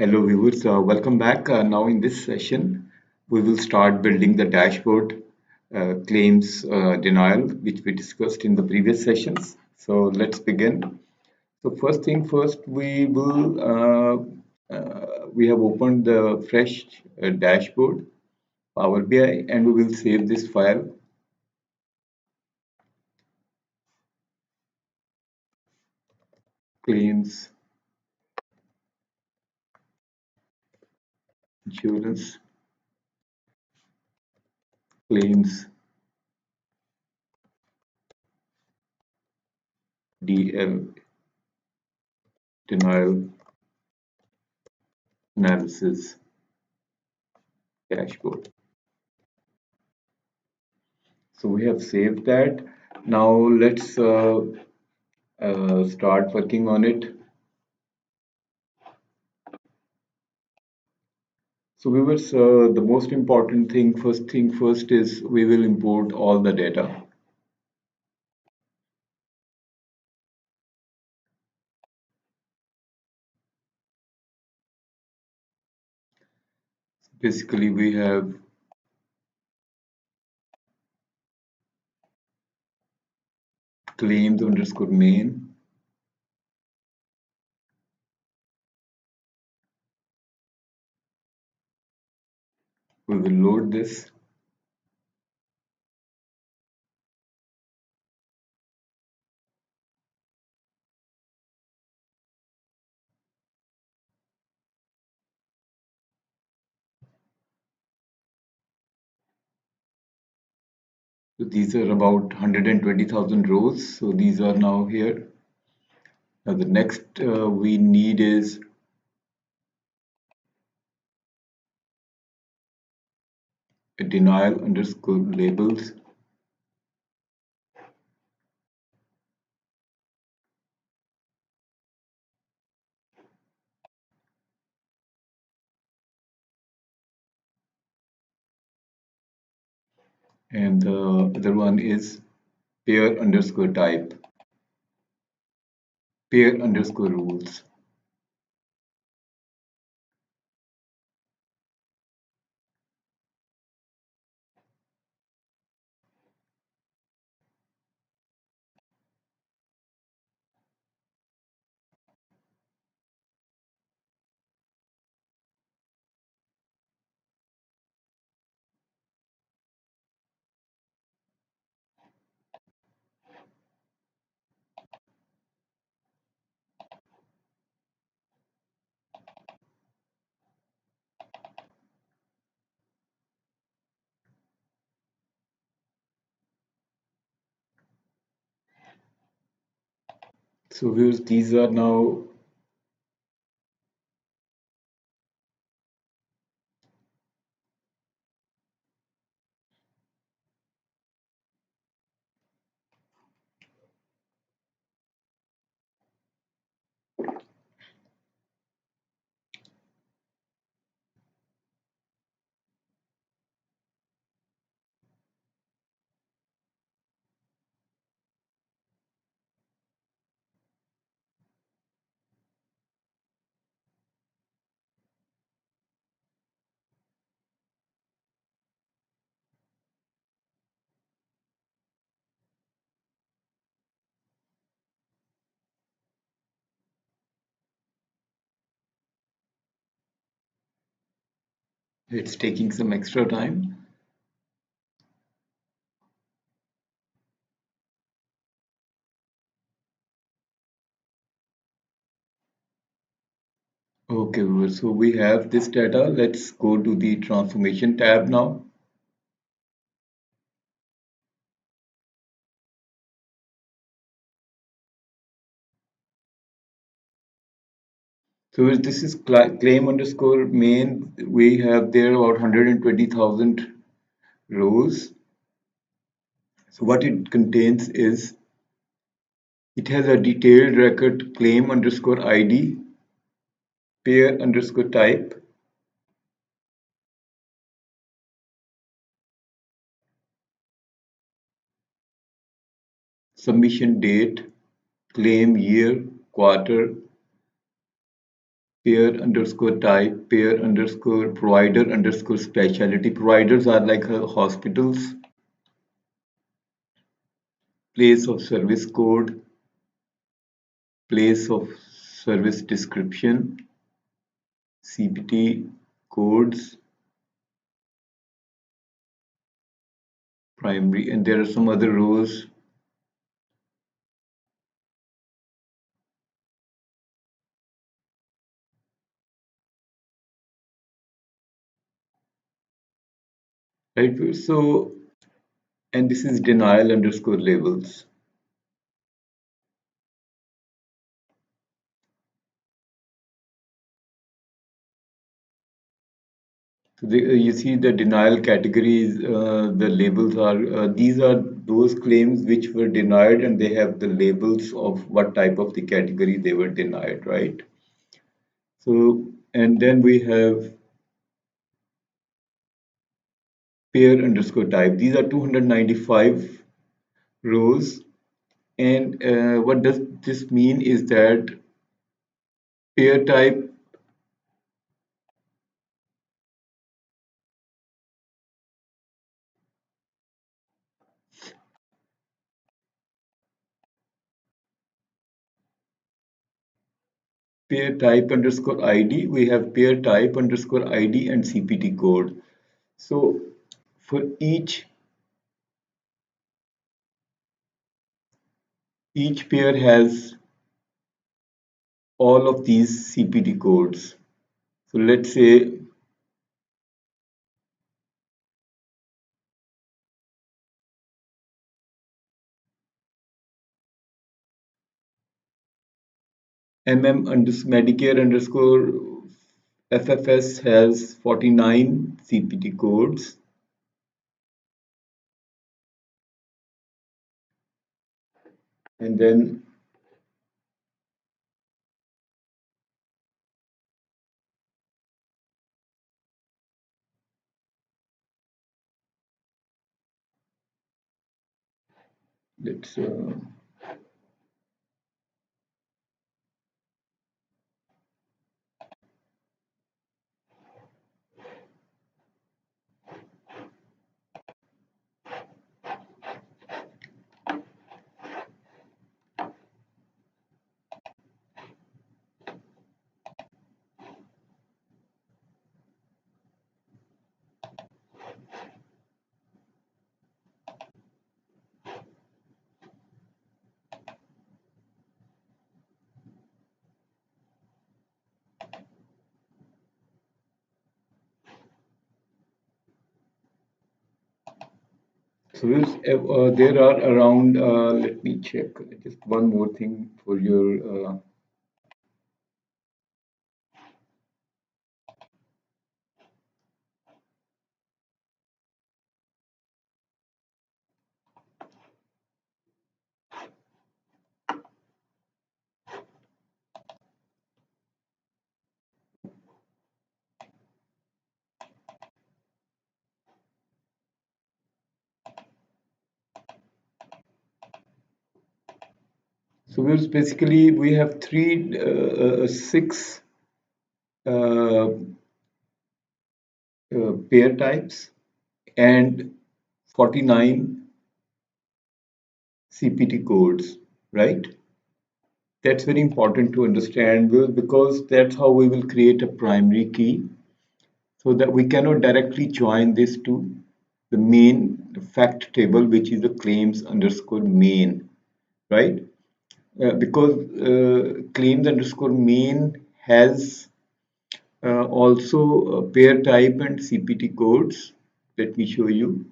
Hello viewers, welcome back. Now in this session, we will start building the dashboard claims denial, which we discussed in the previous sessions. So let's begin. So first thing first, we have opened the fresh dashboard, Power BI, and we will save this file. Claims, insurance, claims, DL, denial, analysis, dashboard. So we have saved that. Now let's start working on it. So viewers, the most important thing first is we will import all the data. Basically, we have claims underscore main. We will load this. So these are about 120,000 rows. So these are now here. Now the next we need is a denial underscore labels. And the other one is pair underscore type, pair underscore rules. So viewers, these are now it's taking some extra time. Okay, viewers, so we have this data. Let's go to the transformation tab now. So this is claim underscore main. We have there about 120,000 rows. So what it contains is it has a detailed record claim underscore ID, pair underscore type, submission date, claim year, quarter, pair underscore type, pair underscore provider underscore specialty. Providers are like hospitals. Place of service code, place of service description, CPT codes, primary, and there are some other rows. Right, so, and this is denial underscore labels. So you see the denial categories, the labels are, these are those claims which were denied and they have the labels of what type of the category they were denied, right? So, and then we have pair underscore type. These are 295 rows. And what does this mean is that pair type pair type underscore ID, we have pair type underscore ID and CPT code. So for each pair has all of these CPT codes. So let's say Medicare underscore FFS has 49 CPT codes. And then let's so there are around, let me check, just one more thing for your, so basically we have six uh, pair types and 49 CPT codes, right? That's very important to understand because that's how we will create a primary key so that we cannot directly join this to the main fact table, which is the claims underscore main, right? Because claims underscore main has also pair type and CPT codes. Let me show you.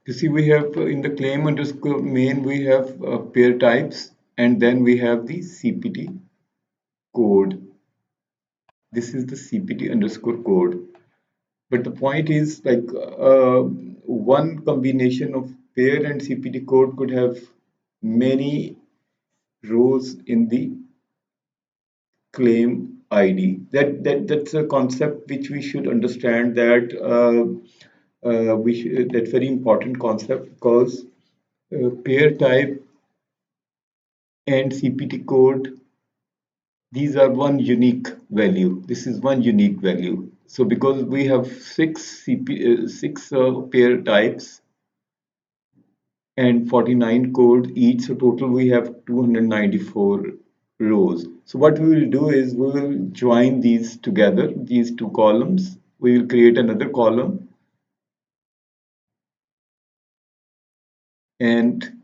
You see, we have in the claim underscore main, we have pair types, and then we have the CPT code. This is the CPT underscore code. But the point is, like, one combination of pair and CPT code could have many rows in the claim ID. That's a concept which we should understand. That's very important concept, because pair type and CPT code, these are one unique value. This is one unique value. So because we have six pair types and 49 code each, so total we have 294 rows. So what we will do is we will join these together, these two columns. We will create another column, and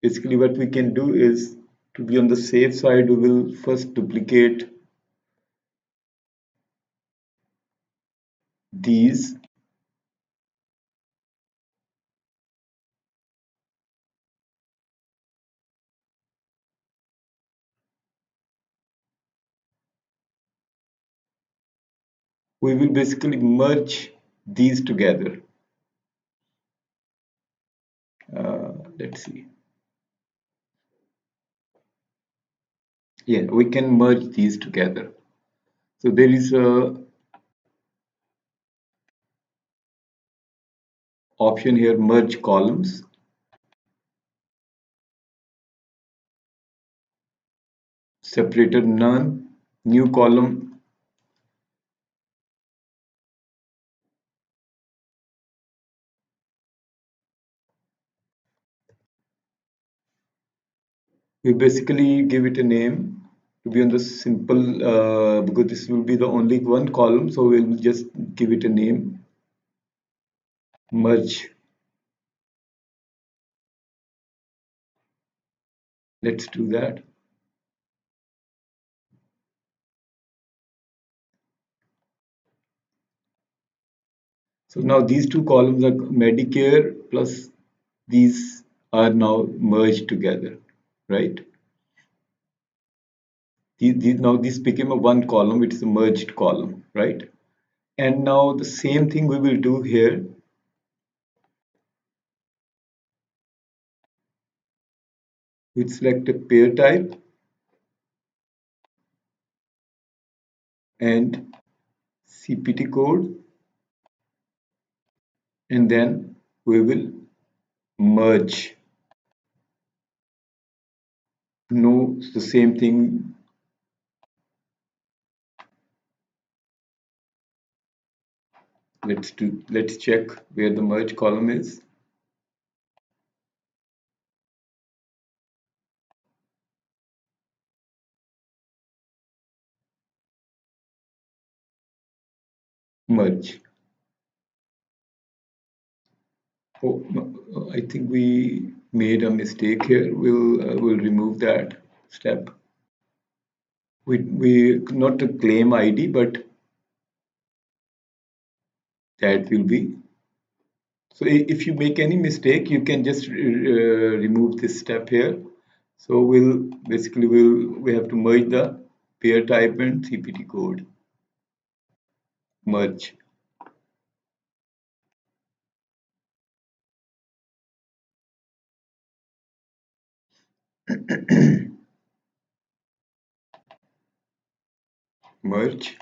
basically what we can do is, to be on the safe side, we will first duplicate these. We will basically merge these together. Let's see. Yeah, we can merge these together. So there is a option here, merge columns. Separator none, new column. We basically give it a name to be on the simple, because this will be the only one column, so we'll just give it a name, merge. Let's do that. So now these two columns are Medicare plus these are now merged together, right? Now this became a one column, it's a merged column, right? And now the same thing we will do here. We select a pair type and CPT code, and then we will merge. No, it's the same thing. Let's check where the merge column is. Merge. Oh, no, I think we made a mistake here. We'll remove that step. We not a claim ID, but that will be. So if you make any mistake, you can just remove this step here. So we have to merge the pair type and CPT code. Merge. Merge.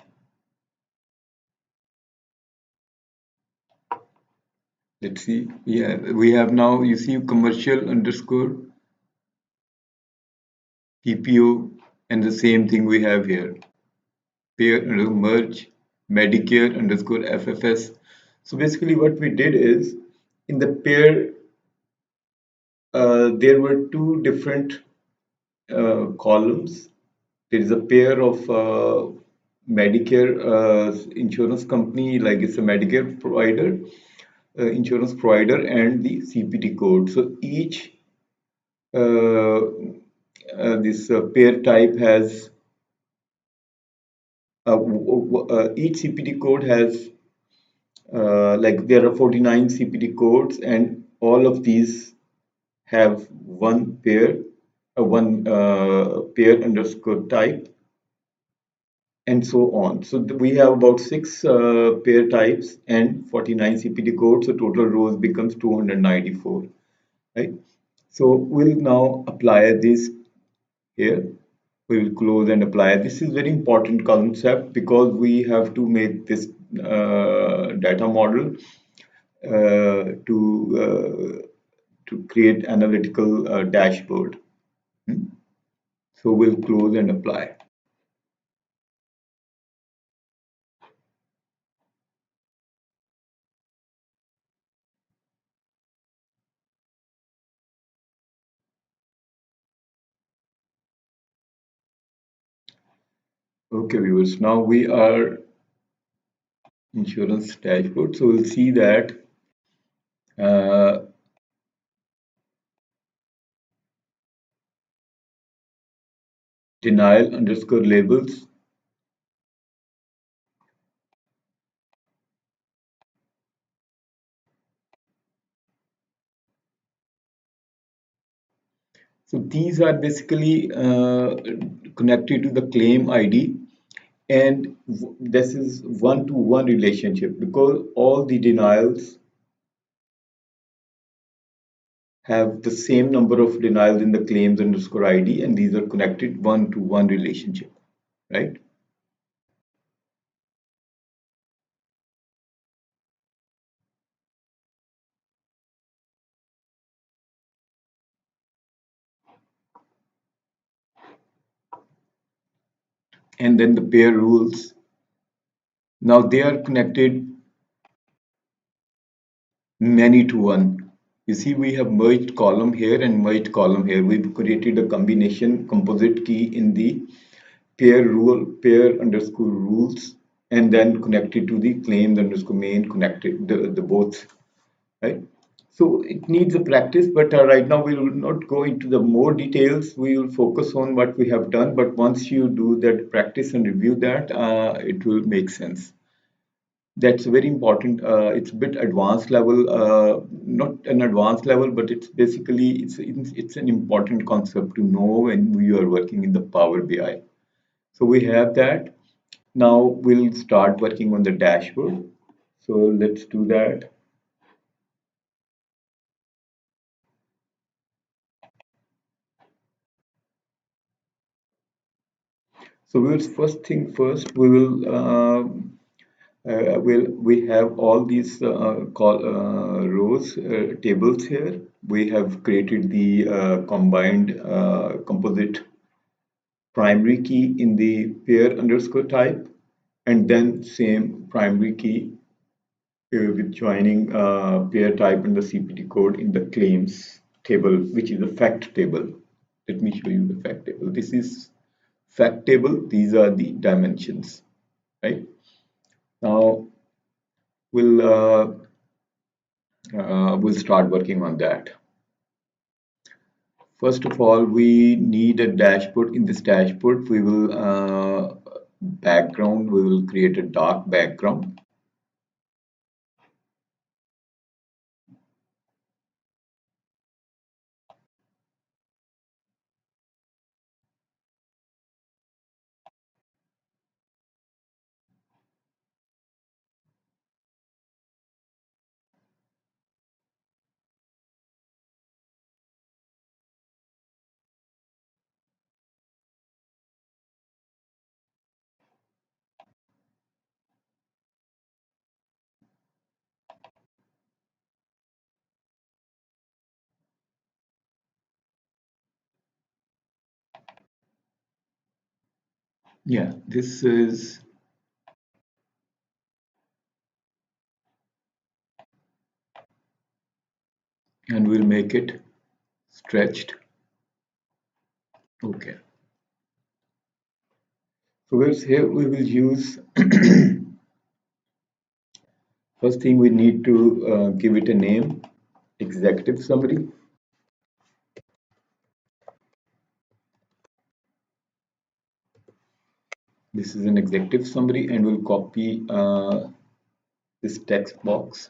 Let's see. Yeah, we have now, you see, commercial underscore PPO, and the same thing we have here. Pair merge Medicare underscore FFS. So basically what we did is, in the pair, there were two different columns. There is a pair of Medicare insurance company, like it's a Medicare provider, insurance provider, and the CPT code. So each this pair type has each CPT code has like there are 49 CPT codes, and all of these have one pair, one pair underscore type, and so on. So we have about six pair types and 49 CPT codes. So total rows becomes 294, right? So we'll now apply this here. We will close and apply. This is very important concept because we have to make this data model to create analytical dashboard. Hmm. So we'll close and apply. Okay, viewers. Now we are insurance dashboard. So we'll see that uh, denial underscore labels. So these are basically connected to the claim ID, and this is one-to-one relationship because all the denials have the same number of denials in the claims underscore ID, and these are connected one-to-one relationship, right? And then the pair rules. Now they are connected many to one. You see, we have merged column here and merged column here. We've created a combination composite key in the pair underscore rules, and then connected to the claims underscore main connected the both, right? So it needs a practice, but right now we will not go into the more details. We will focus on what we have done, but once you do that practice and review that, it will make sense. That's very important. It's a bit advanced level, not an advanced level, but it's basically it's an important concept to know when you are working in the Power BI. So we have that. Now we'll start working on the dashboard. So let's do that. So we'll first thing first, we have all these rows tables here. We have created the combined composite primary key in the pair underscore type, and then same primary key with joining pair type and the CPT code in the claims table, which is the fact table. Let me show you the fact table. This is fact table. These are the dimensions, right? Now we'll start working on that. First of all, we need a dashboard. In this dashboard, we will background. We will create a dark background. Yeah, this is, and we'll make it stretched. Okay. So where's here we will use first thing we need to give it a name, executive summary. This is an executive summary, and we'll copy this text box.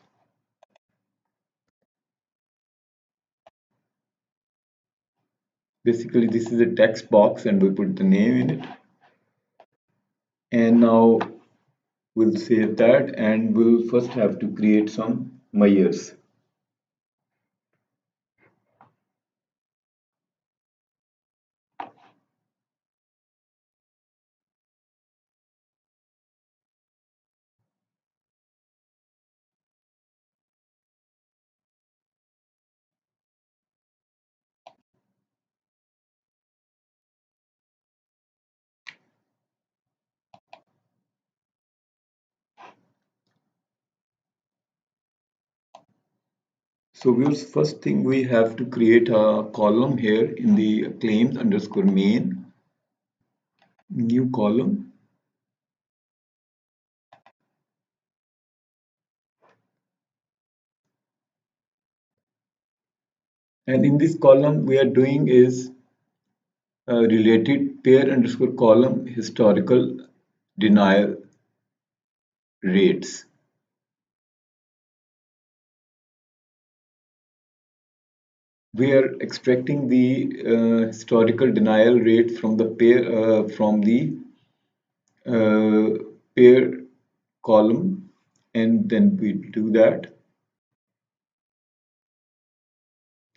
Basically, this is a text box and we put the name in it. And now we'll save that and we'll first have to create some measures. So first thing we have to create a column here in the claims underscore main, new column. And in this column, we are doing is related pair underscore column historical denial rates. We are extracting the historical denial rate from the uh, pair column, and then we do that.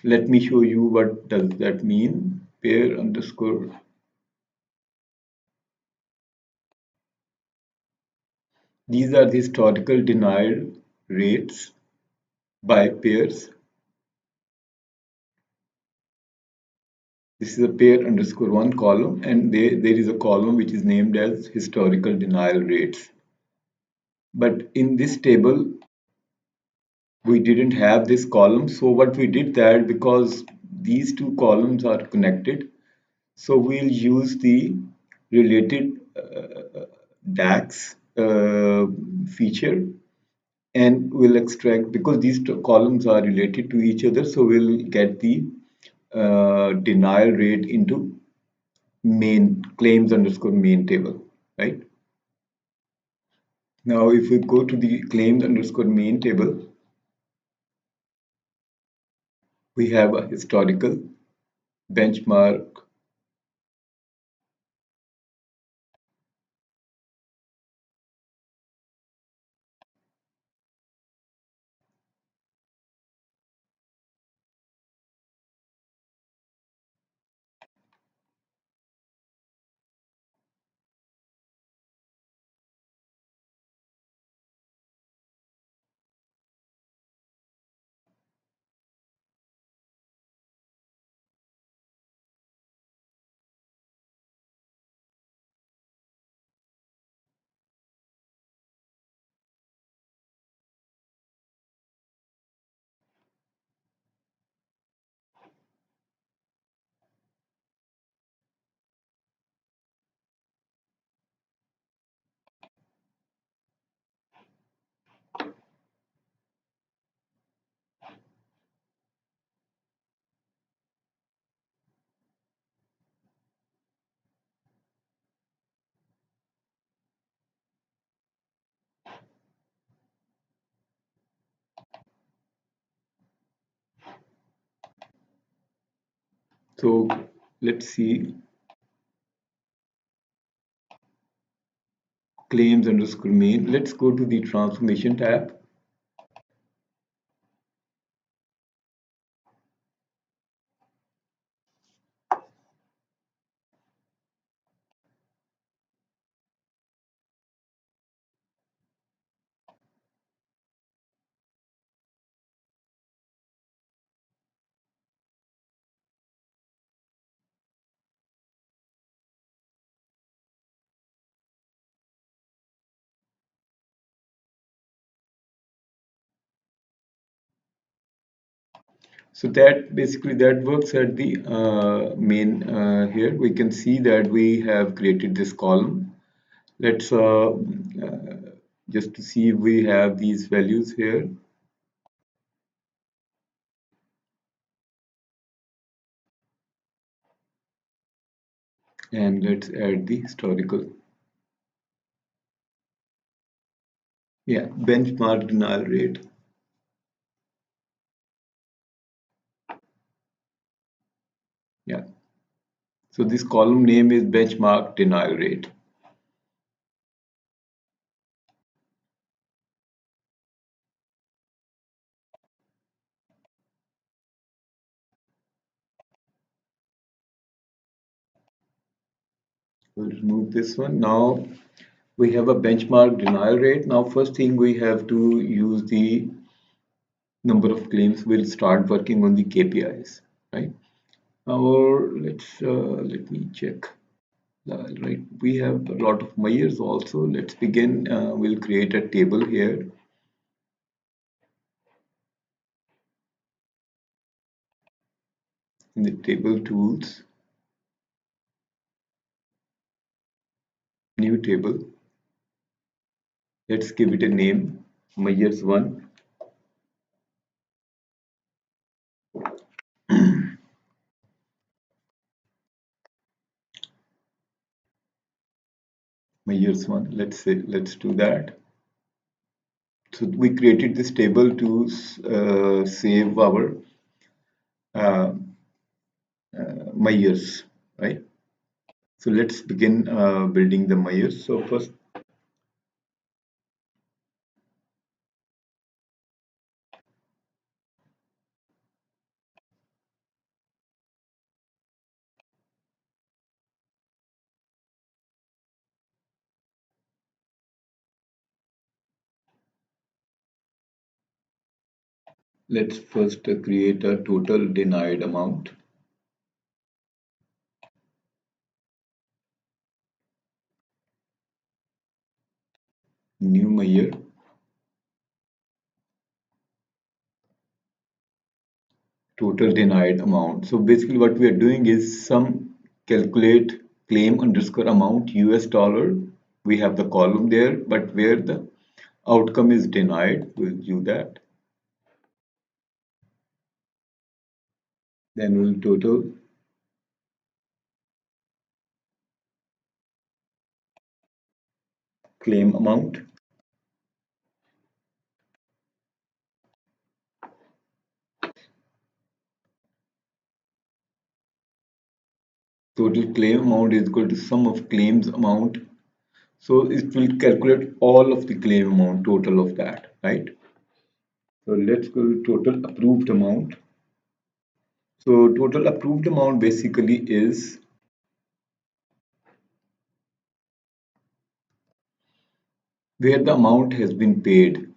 Let me show you what does that mean. Pair underscore. These are the historical denial rates by pairs. This is a pair underscore one column, and there is a column which is named as historical denial rates. But in this table, we didn't have this column. So what we did that, because these two columns are connected, so we'll use the related DAX feature, and we'll extract, because these two columns are related to each other, so we'll get the denial rate into main claims underscore main table, right? Now, if we go to the claims underscore main table, we have a historical benchmark. So let's see, claims underscore main. Let's go to the transformation tab. So that basically that works at the main here. We can see that we have created this column. Let's just to see if we have these values here. And let's add the historical. Yeah, benchmark denial rate. Yeah. So this column name is benchmark denial rate. We'll remove this one. Now we have a benchmark denial rate. Now first thing we have to use the number of claims. We'll start working on the KPIs, right? Or let me check. Right, we have a lot of measures also. Let's begin. We'll create a table here. In the table tools, new table. Let's give it a name, measures one. Measures one. Let's do that. So we created this table to save our uh, measures, right? So let's begin building the measures. So first, let's first create a total denied amount. New measure. Total denied amount. So basically what we are doing is some calculate claim underscore amount US dollar. We have the column there, but where the outcome is denied, we'll do that. Then we'll total claim amount. Total claim amount is equal to sum of claims amount. So it will calculate all of the claim amount, total of that, right? So let's go to total approved amount. So total approved amount basically is where the amount has been paid.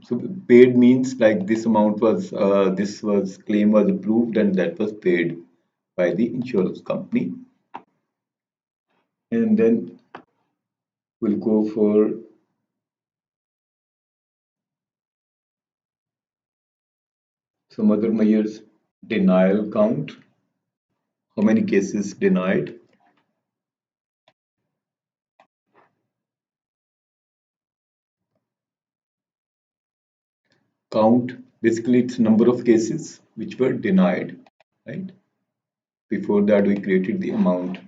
So paid means like this amount was this was claim was approved and that was paid by the insurance company. And then we'll go for some other measures. Denial count, how many cases denied. Count, basically it's number of cases which were denied, right? Before that we created the amount.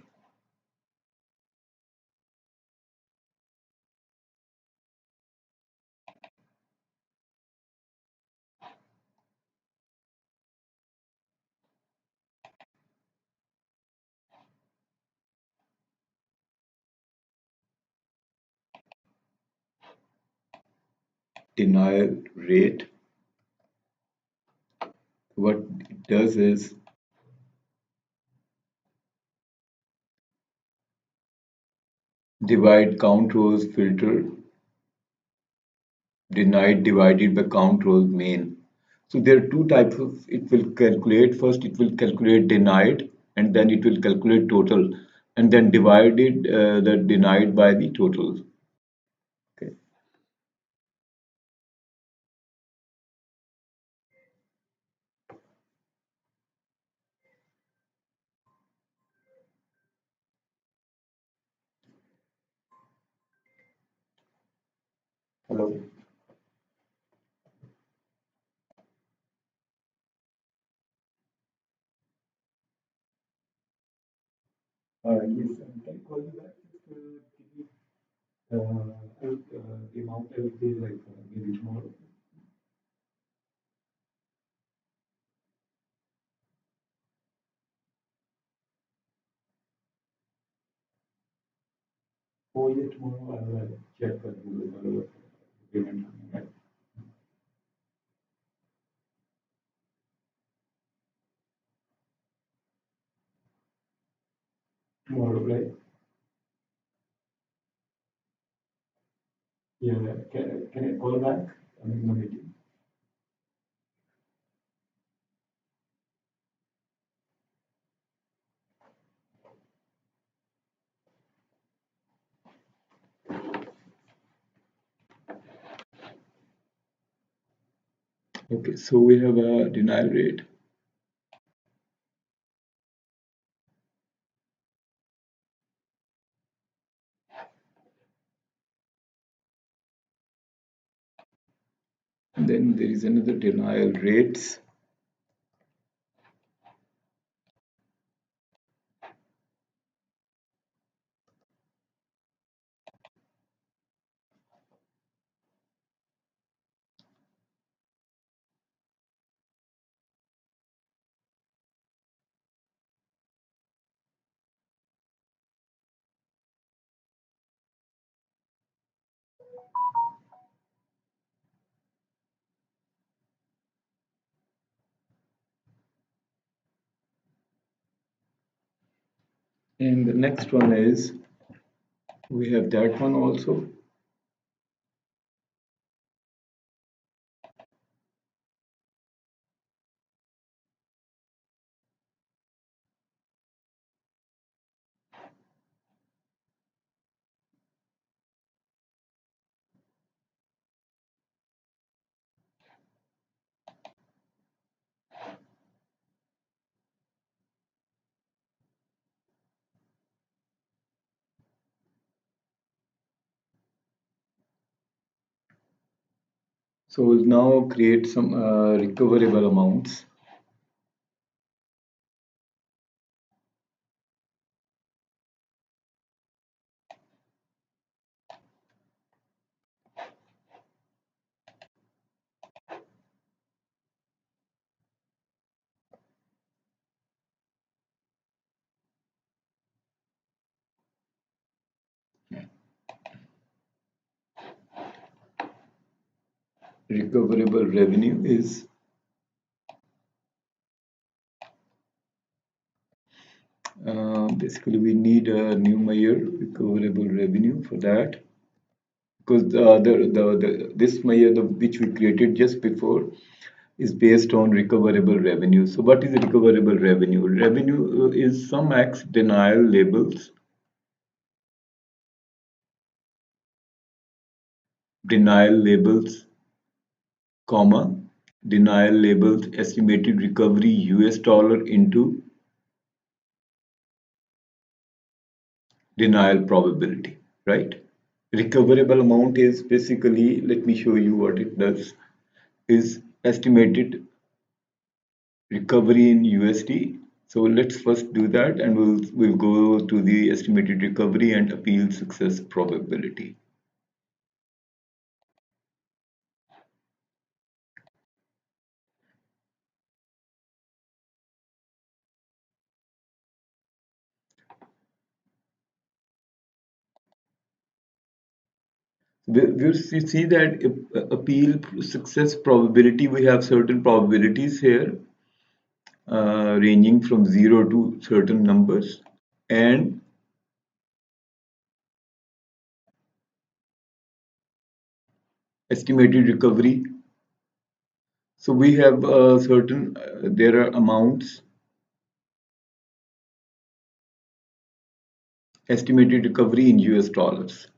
Denial rate, what it does is divide count rows filter denied divided by count rows main. So there are two types of it will calculate. First, it will calculate denied, and then it will calculate total, and then divided the denied by the total. Okay. Hello. Yes, can I call you back? Just, give me, the amount I will pay like maybe tomorrow. Oh yeah, tomorrow I will check the payment. Right? Tomorrow, right? Yeah, can I call back? I'm in the meeting. Okay, so we have a denial rate. And then there is another denial rates. And the next one is we have that one also. So we'll now create some recoverable amounts. Recoverable revenue is basically we need a new measure recoverable revenue for that because this measure which we created just before is based on recoverable revenue. So what is recoverable revenue? Revenue is some X denial labels, denial labels, comma, denial labels estimated recovery US dollar into denial probability, right? Recoverable amount is basically, let me show you what it does, is estimated recovery in USD. So let's first do that and we'll go to the estimated recovery and appeal success probability. We see that appeal success probability, we have certain probabilities here ranging from 0 to certain numbers, and estimated recovery. So we have certain, there are amounts, estimated recovery in US dollars.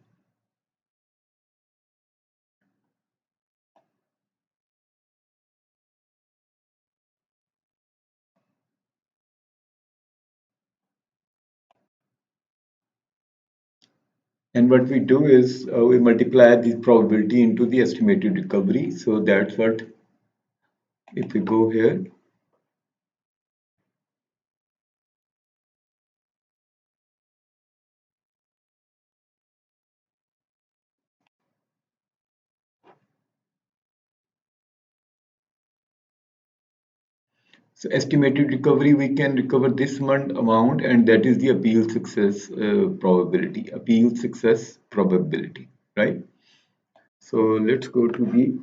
And what we do is we multiply the probability into the estimated recovery. So that's what, if we go here, So estimated recovery, we can recover this amount, and that is the appeal success probability. Appeal success probability, right? So let's go to the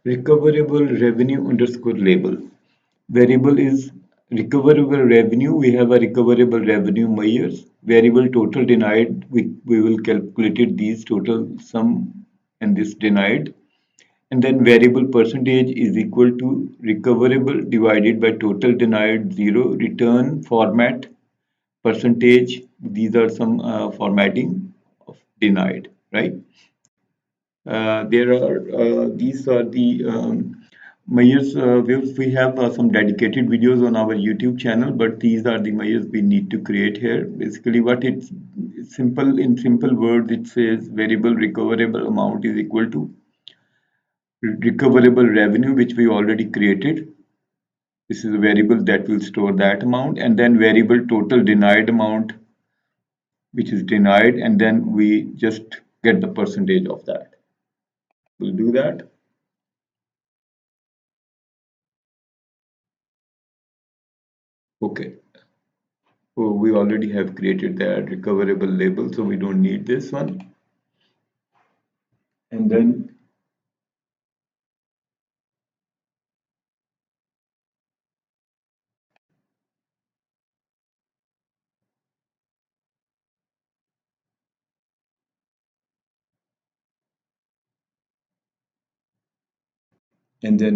recoverable revenue underscore label. Variable is recoverable revenue. We have a recoverable revenue measures. Variable total denied. We will calculate it these total sum and this denied. And then variable percentage is equal to recoverable divided by total denied 0. Return format percentage. These are some formatting of denied, right? There are these are the measures. We have some dedicated videos on our YouTube channel, but these are the measures we need to create here. Basically, what it's simple in simple words, it says variable recoverable amount is equal to recoverable revenue, which we already created. This is a variable that will store that amount, and then variable total denied amount, which is denied, and then we just get the percentage of that. We'll do that. Okay. So we already have created that recoverable label, so we don't need this one. And then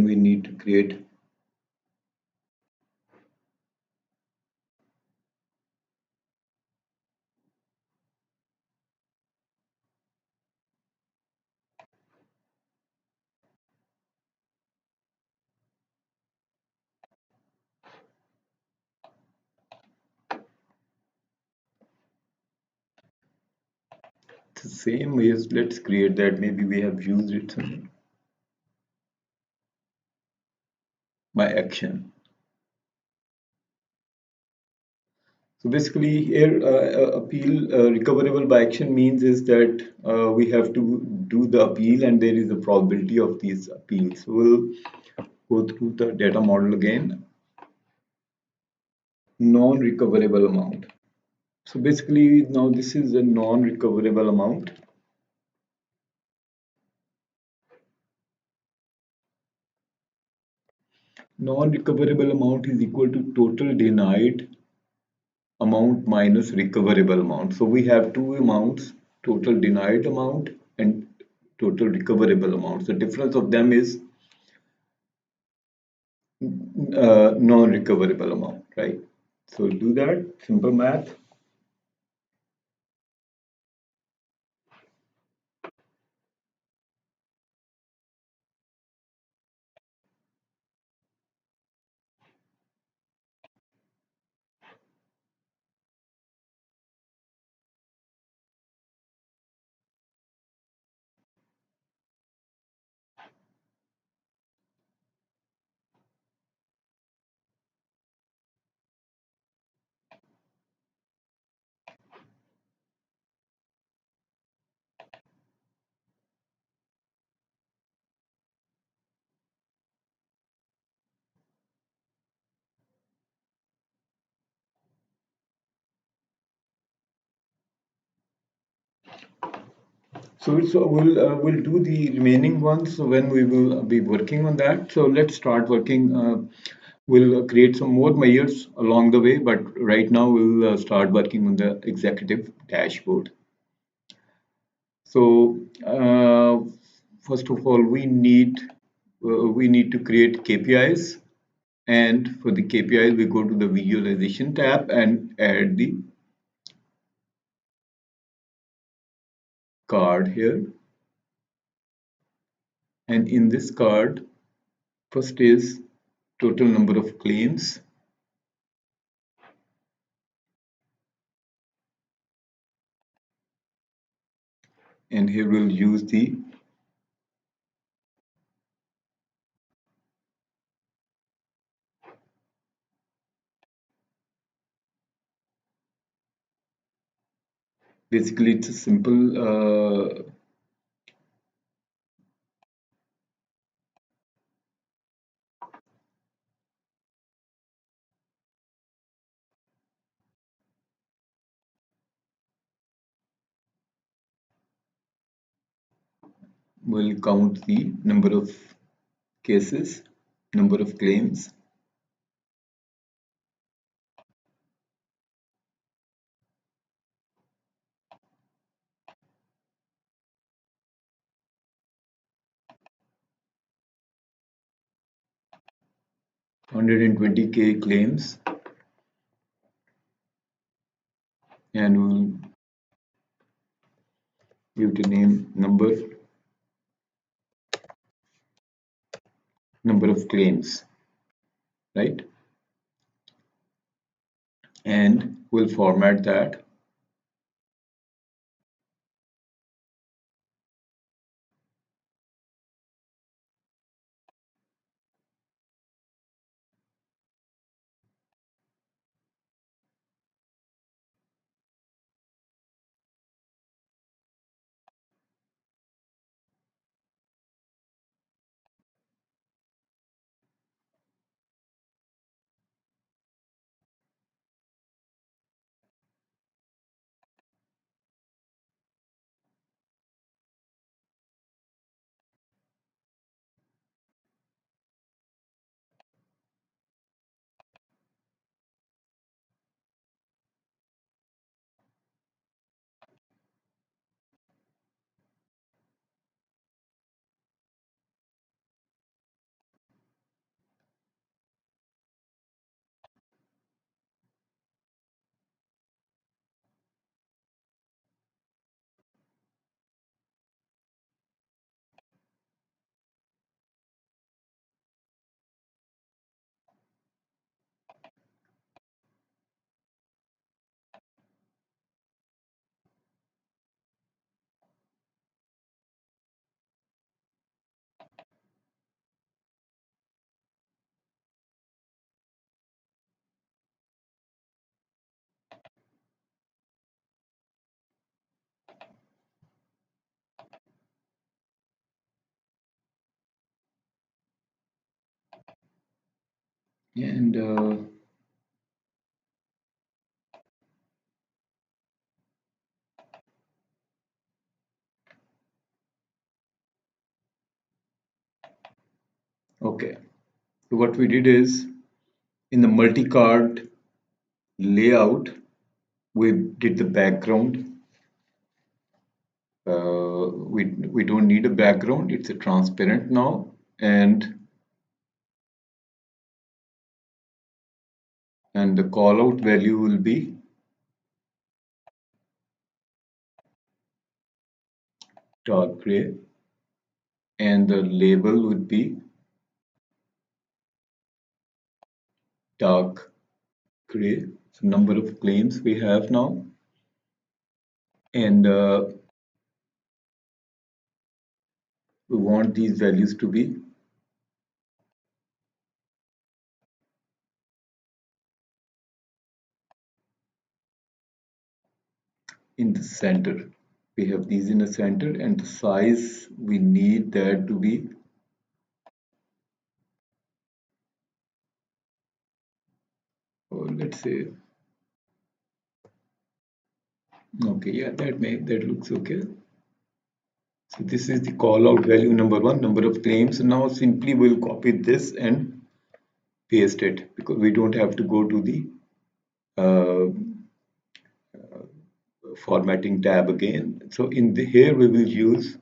we need to create, the same as let's create that. Maybe we have used it somewhere. My action. So basically here appeal recoverable by action means is that we have to do the appeal and there is a probability of these appeals. So we'll go through the data model again. Non-recoverable amount. So basically now this is a non-recoverable amount. Non-recoverable amount is equal to total denied amount minus recoverable amount. So we have two amounts, total denied amount and total recoverable amount. The difference of them is non-recoverable amount, right? So do that, simple math. So we'll do the remaining ones when we will be working on that. So let's start working. We'll create some more measures along the way, but right now we'll start working on the executive dashboard. So first of all, we need to create KPIs, and for the KPIs, we go to the visualization tab and add the card here. And in this card, First is total number of claims, and here we'll use the basically it's a simple we'll count the number of cases, number of claims. Hundred and 120K claims, and we'll give the name number of claims, right? And we'll format that. And okay, so what we did is in the multi-card layout, we did the background. We don't need a background, it's a transparent now, and the call out value will be dark gray, and the label would be dark gray. So number of claims we have now, and we want these values to be in the center. We have these in the center, and the size we need that to be let's say okay, yeah, that looks okay. So this is the call out value number one, number of claims. So now simply we'll copy this and paste it because we don't have to go to the uh, formatting tab again. So in the here we will use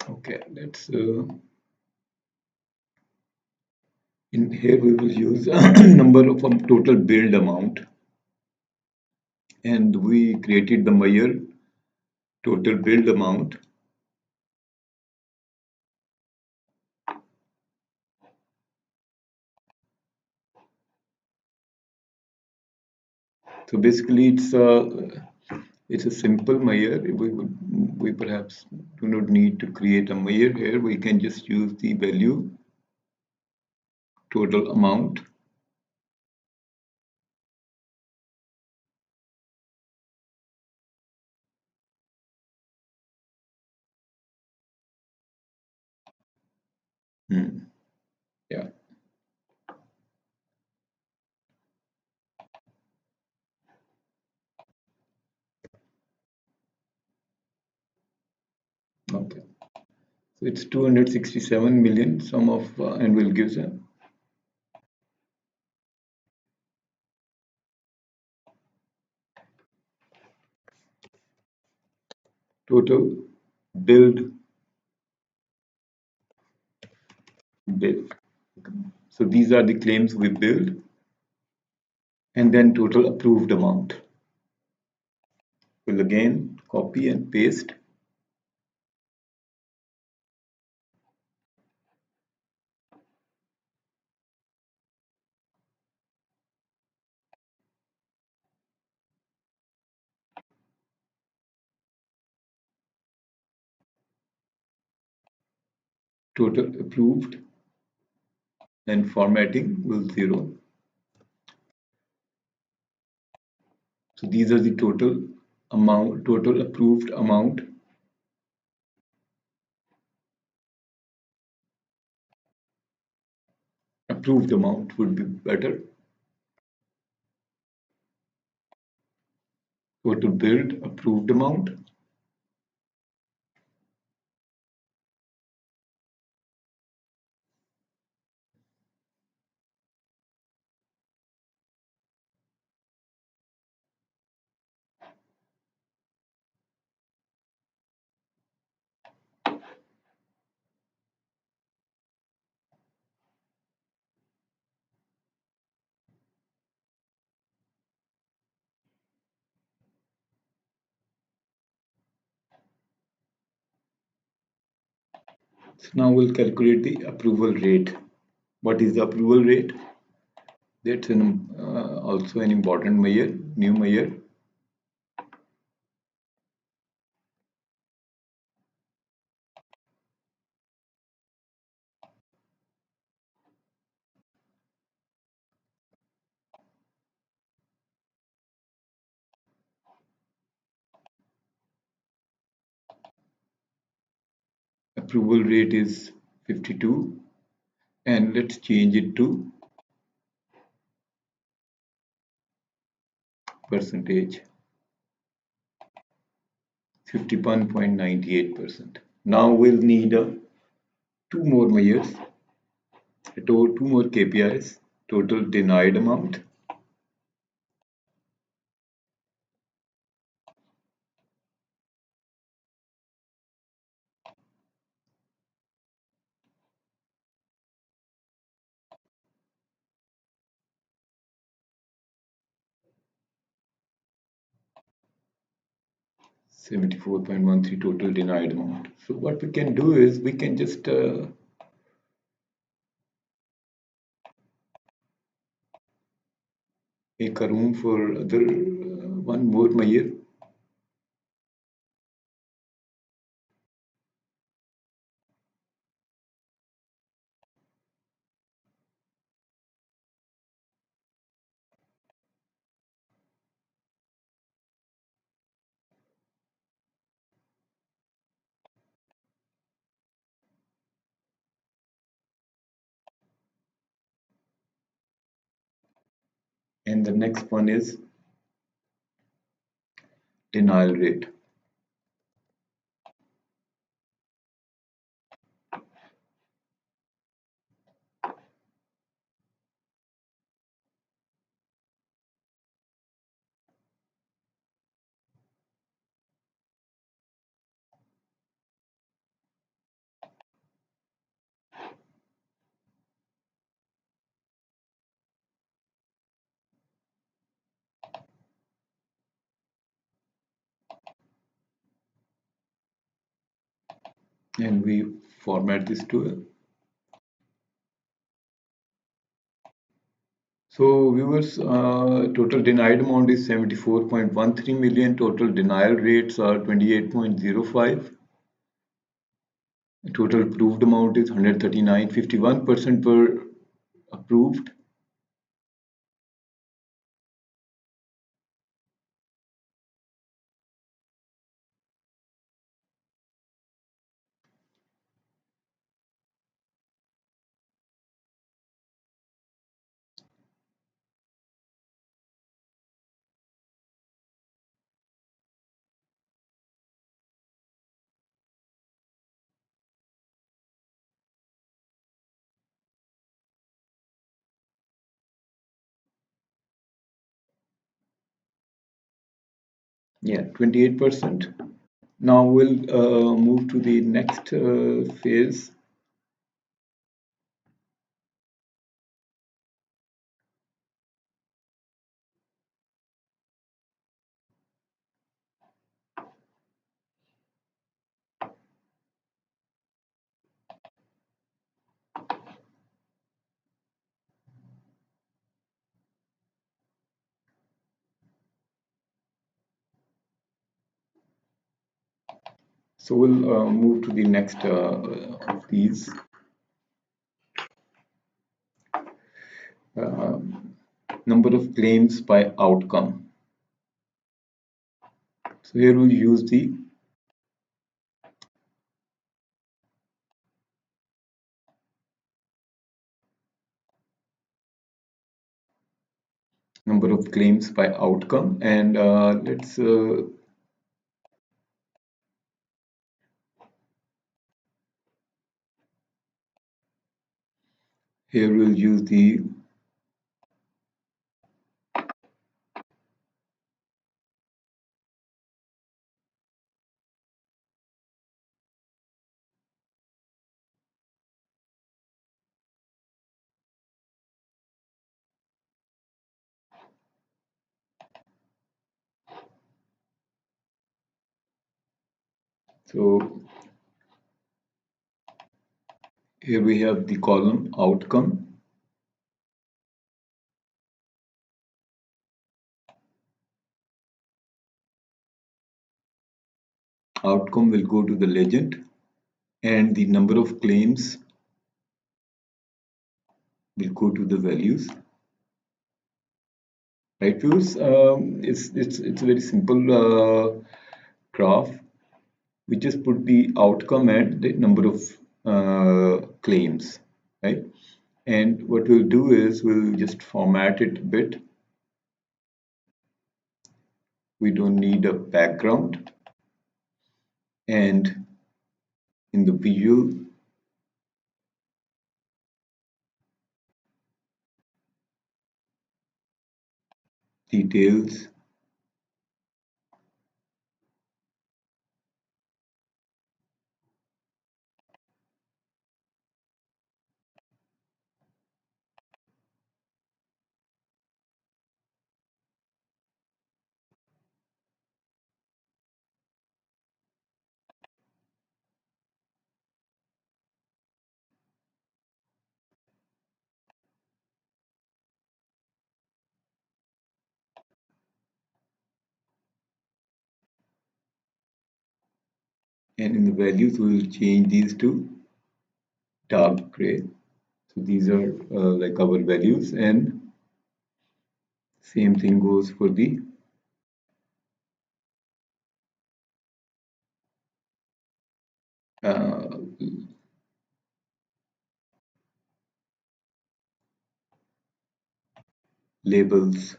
okay, let's in here we will use number of total billed amount, and we created the measure total billed amount, So basically, it's a simple measure. We perhaps do not need to create a measure here. We can just use the value total amount Yeah. Okay. So it's 267 million sum of and will give a total billed bill. So these are the claims we billed, and then total approved amount. We'll again copy and paste. Total approved and formatting will 0. So these are the total amount, total approved amount. Approved amount would be better. Total billed approved amount. So now we'll calculate the approval rate. What is the approval rate? That's also an important measure, new measure. Approval rate is 52, and let's change it to percentage, 51.98%. Now we'll need two more measures, two more KPIs, total denied amount, $74.13 total denied amount. So what we can do is we can just make a room for other one more measure. And the next one is denial rate. And we format this to a So viewers, total denied amount is 74.13 million. Total denial rates are 28.05. Total approved amount is 139. 51% were approved. Yeah, 28%. Now we'll move to the next phase. So we'll move to the next of these. Uh, Number of claims by outcome. So here we'll use the number of claims by outcome, and let's here we'll use the so here we have the column outcome. Outcome will go to the legend, and the number of claims will go to the values. Right, viewers? It's a very simple graph. We just put the outcome and the number of claims, right? And what we'll do is we'll just format it a bit. We don't need a background, and in the visual details, and in the values we'll change these to dark gray. So these are like our values, and same thing goes for the uh, labels.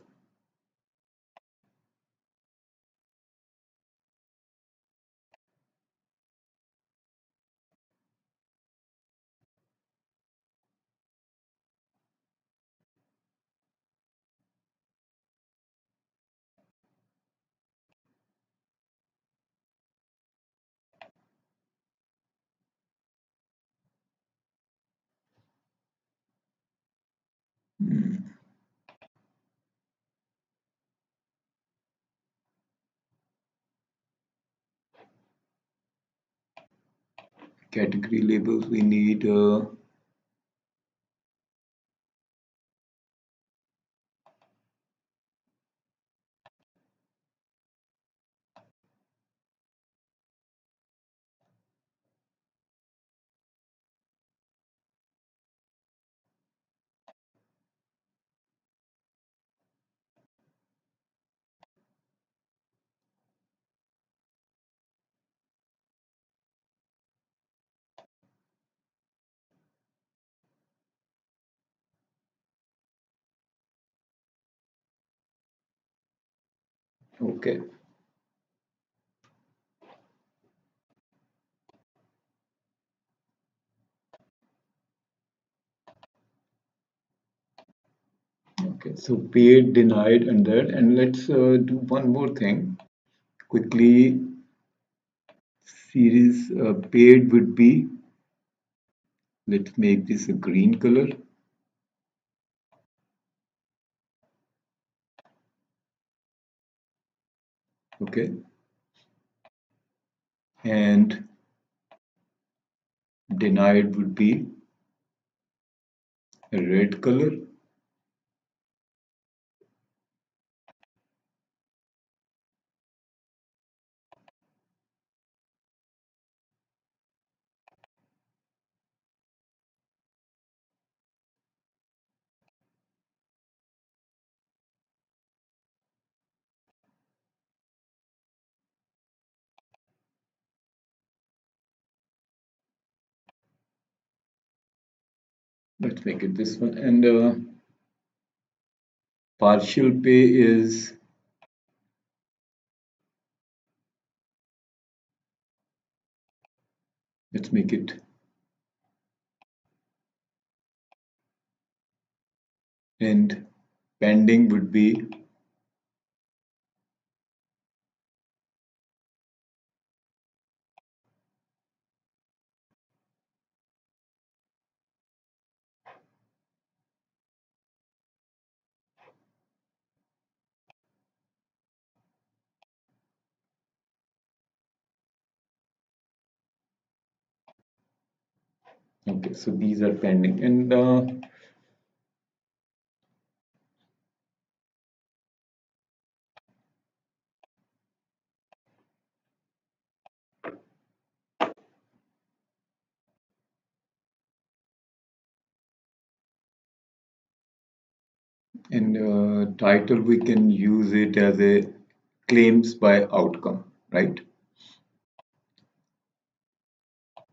Hmm. Category labels we need Okay. Okay, so paid, denied, and that. And let's do one more thing quickly. Series paid would be, let's make this a green color. Okay. And denied would be a red color. Let's make it this one. And partial pay is, let's make it, and pending would be, okay, so these are pending. And title, we can use it as a claims by outcome, right?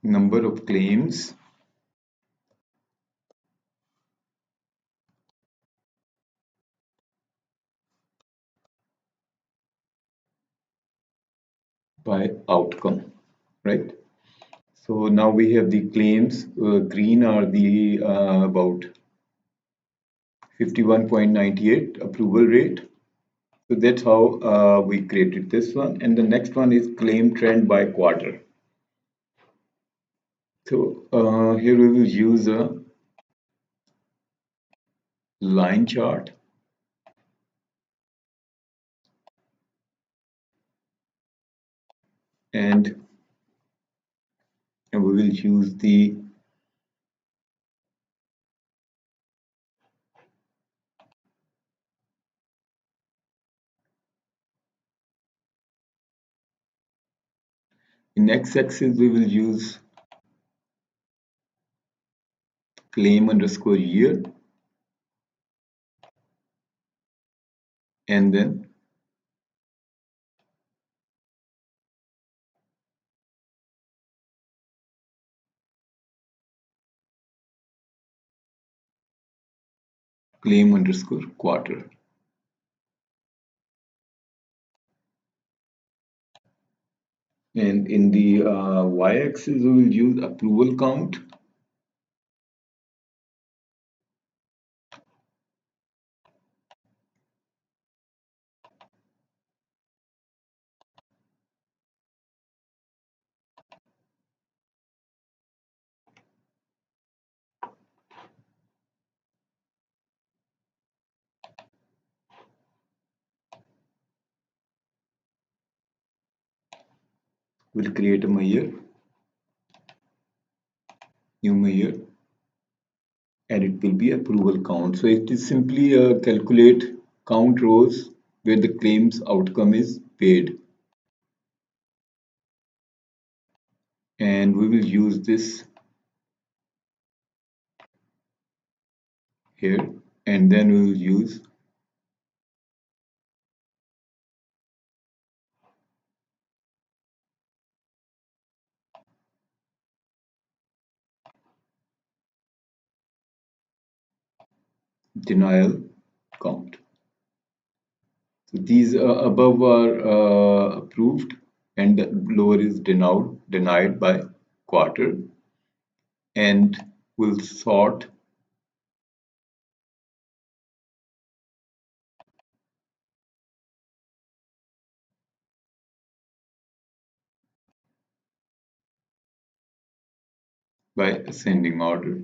Number of claims by outcome, right? So now we have the claims. Green are the about 51.98 approval rate. So that's how we created this one. And the next one is claim trend by quarter. So here we will use a line chart, and we will use in x-axis we will use claim underscore year, and then claim underscore quarter. And in the y-axis we will use approval count, will create a measure, new measure, and it will be approval count. So it is simply calculate count rows where the claims outcome is paid. And we will use this here, and then we will use denial count. So these above are approved and the lower is denied by quarter, and will sort by ascending order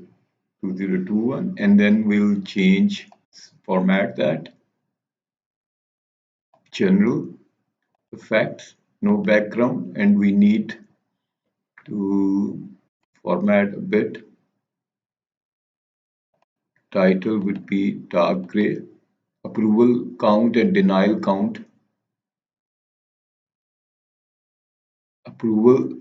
2021, and then we'll change format that general effects, no background, and we need to format a bit. Title would be dark gray. Approval count and denial count. Approval,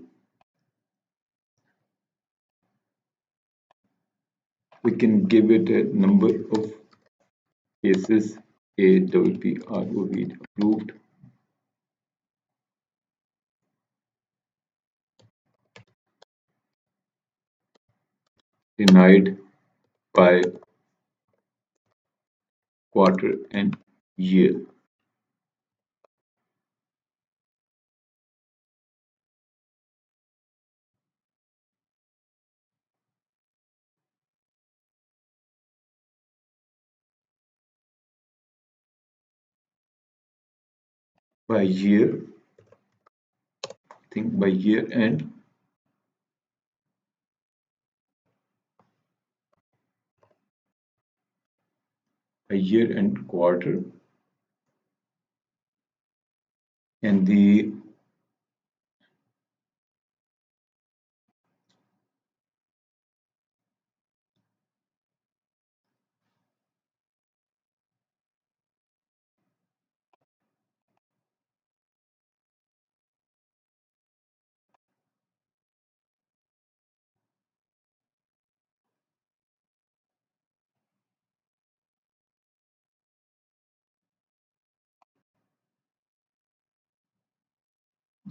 we can give it a number of cases. APPROV approved. Denied by quarter and year. By year, I think by year end. By year and quarter. And the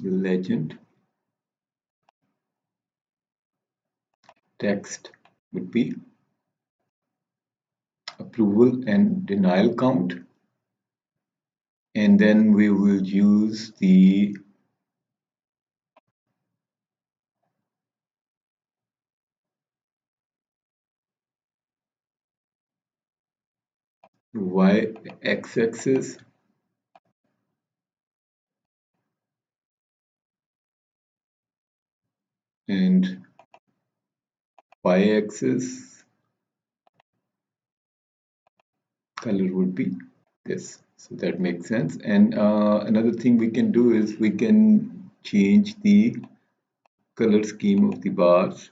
legend text would be approval and denial count, and then we will use the y-axis and y-axis color would be this. So that makes sense. And another thing we can do is we can change the color scheme of the bars.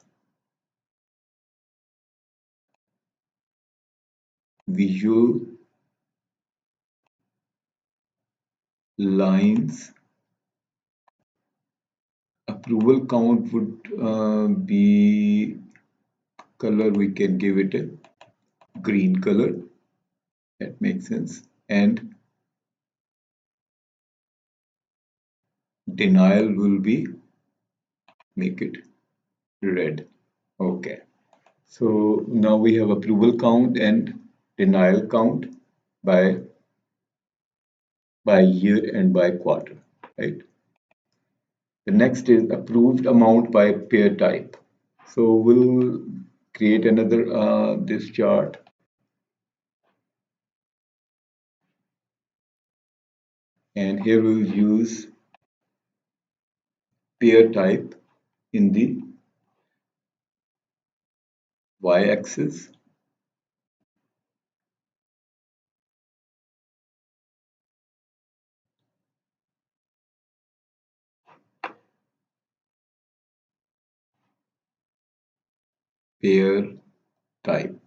Visual lines. Approval count would be color, we can give it a green color. That makes sense. And denial will be, make it red. Okay. So now we have approval count and denial count by year and by quarter, right? The next is approved amount by pair type. So we'll create another this chart. And here we'll use pair type in the y-axis. Pair type.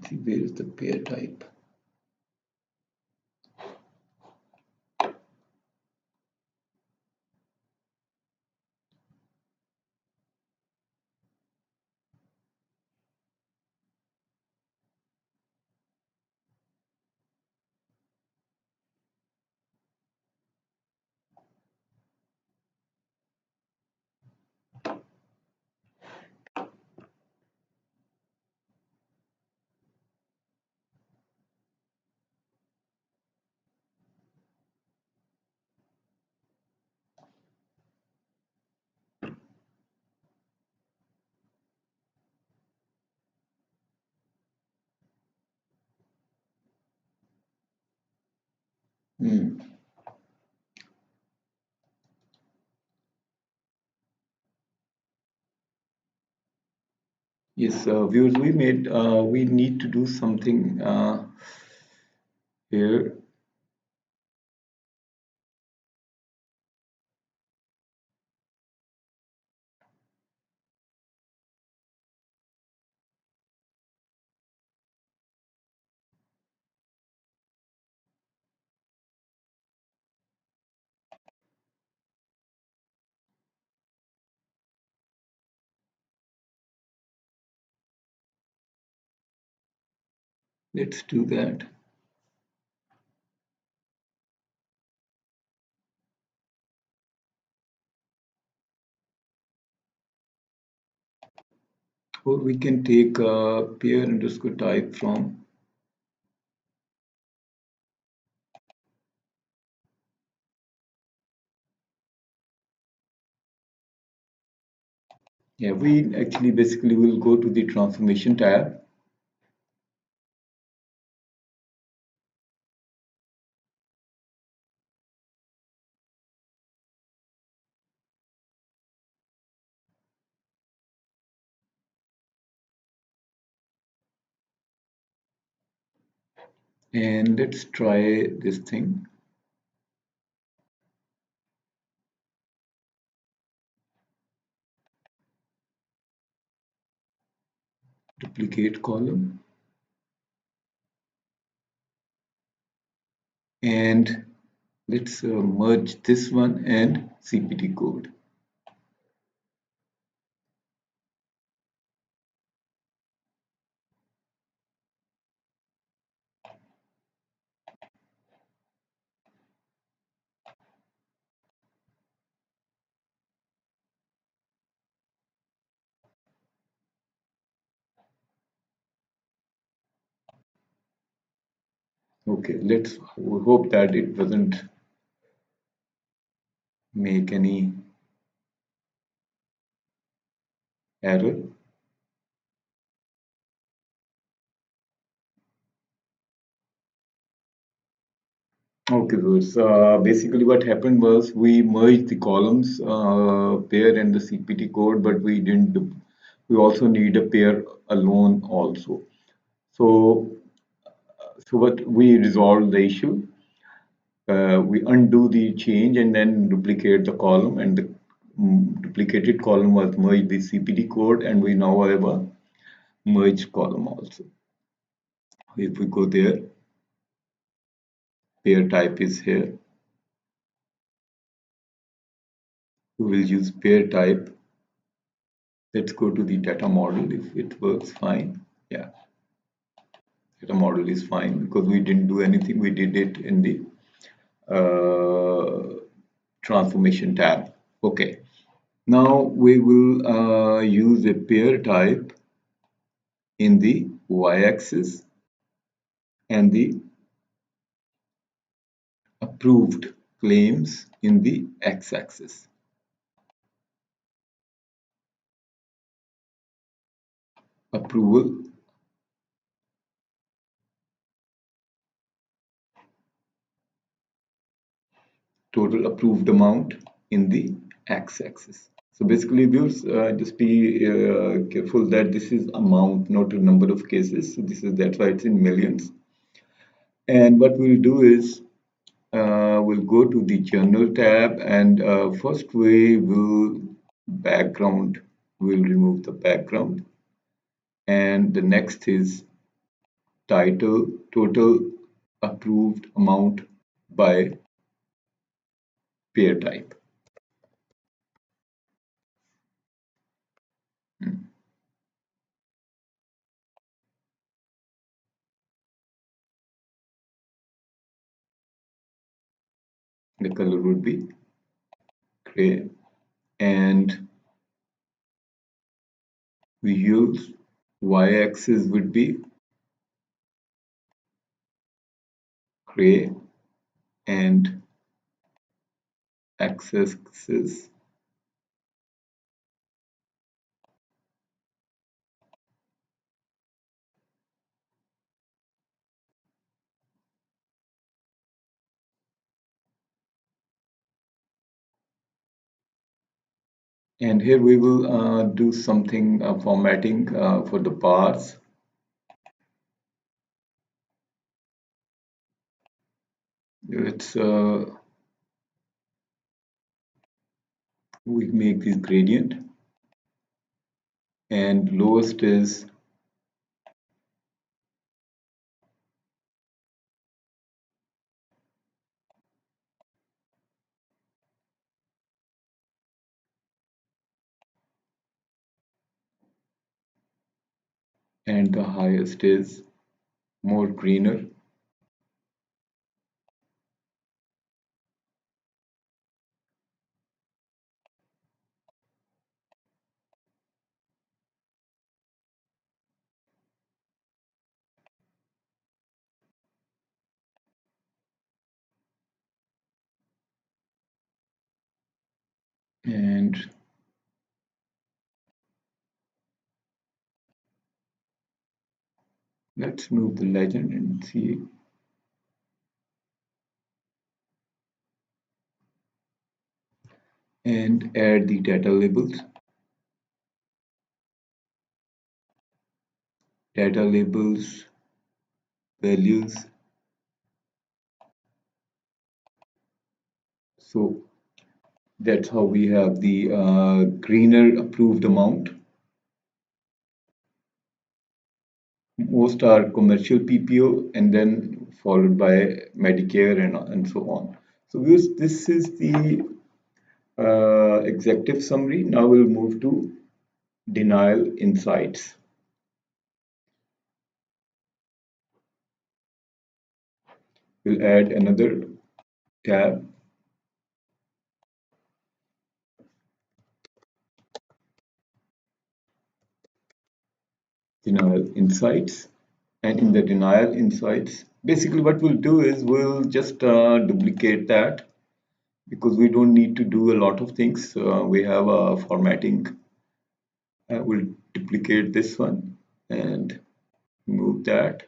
see where is the pair type. Hmm. Yes, viewers, we need to do something here. Let's do that. Or we can take pair underscore type from. Yeah, we actually basically will go to the transformation tab. And let's try this thing. Duplicate column. And let's merge this one and CPT code. Okay, let's hope that it doesn't make any error. Okay, so basically what happened was we merged the columns pair and the CPT code, but we didn't do, we also need a pair alone also. So, so what we resolved the issue, we undo the change and then duplicate the column, and the duplicated column was merged the CPT code, and we now have a merged column also. If we go there, pair type is here. We will use pair type. Let's go to the data model if it works fine. Yeah, data model is fine because we didn't do anything. We did it in the transformation tab. Okay. Now we will use a pair type in the y-axis and the approved claims in the x-axis. Approval, total approved amount in the x-axis. So basically, viewers, just be careful that this is amount, not a number of cases. So this is that's why it's in millions. And what we'll do is we'll go to the Journal tab, and first we will background. We'll remove the background, and the next is title, total approved amount by pair type. Hmm. The color would be gray, and we use y-axis would be gray and x-axis and here we will do something formatting for the bars. Let's we make this gradient, and lowest is and the highest is more greener. And let's move the legend and see. And add the data labels. Data labels, values. So that's how we have the greener approved amount. Most are commercial PPO and then followed by Medicare and so on. So this is the executive summary. Now we'll move to denial insights. We'll add another tab, denial insights. And in the denial insights, basically what we'll do is we'll just duplicate that because we don't need to do a lot of things. We have a formatting. We'll duplicate this one and move that.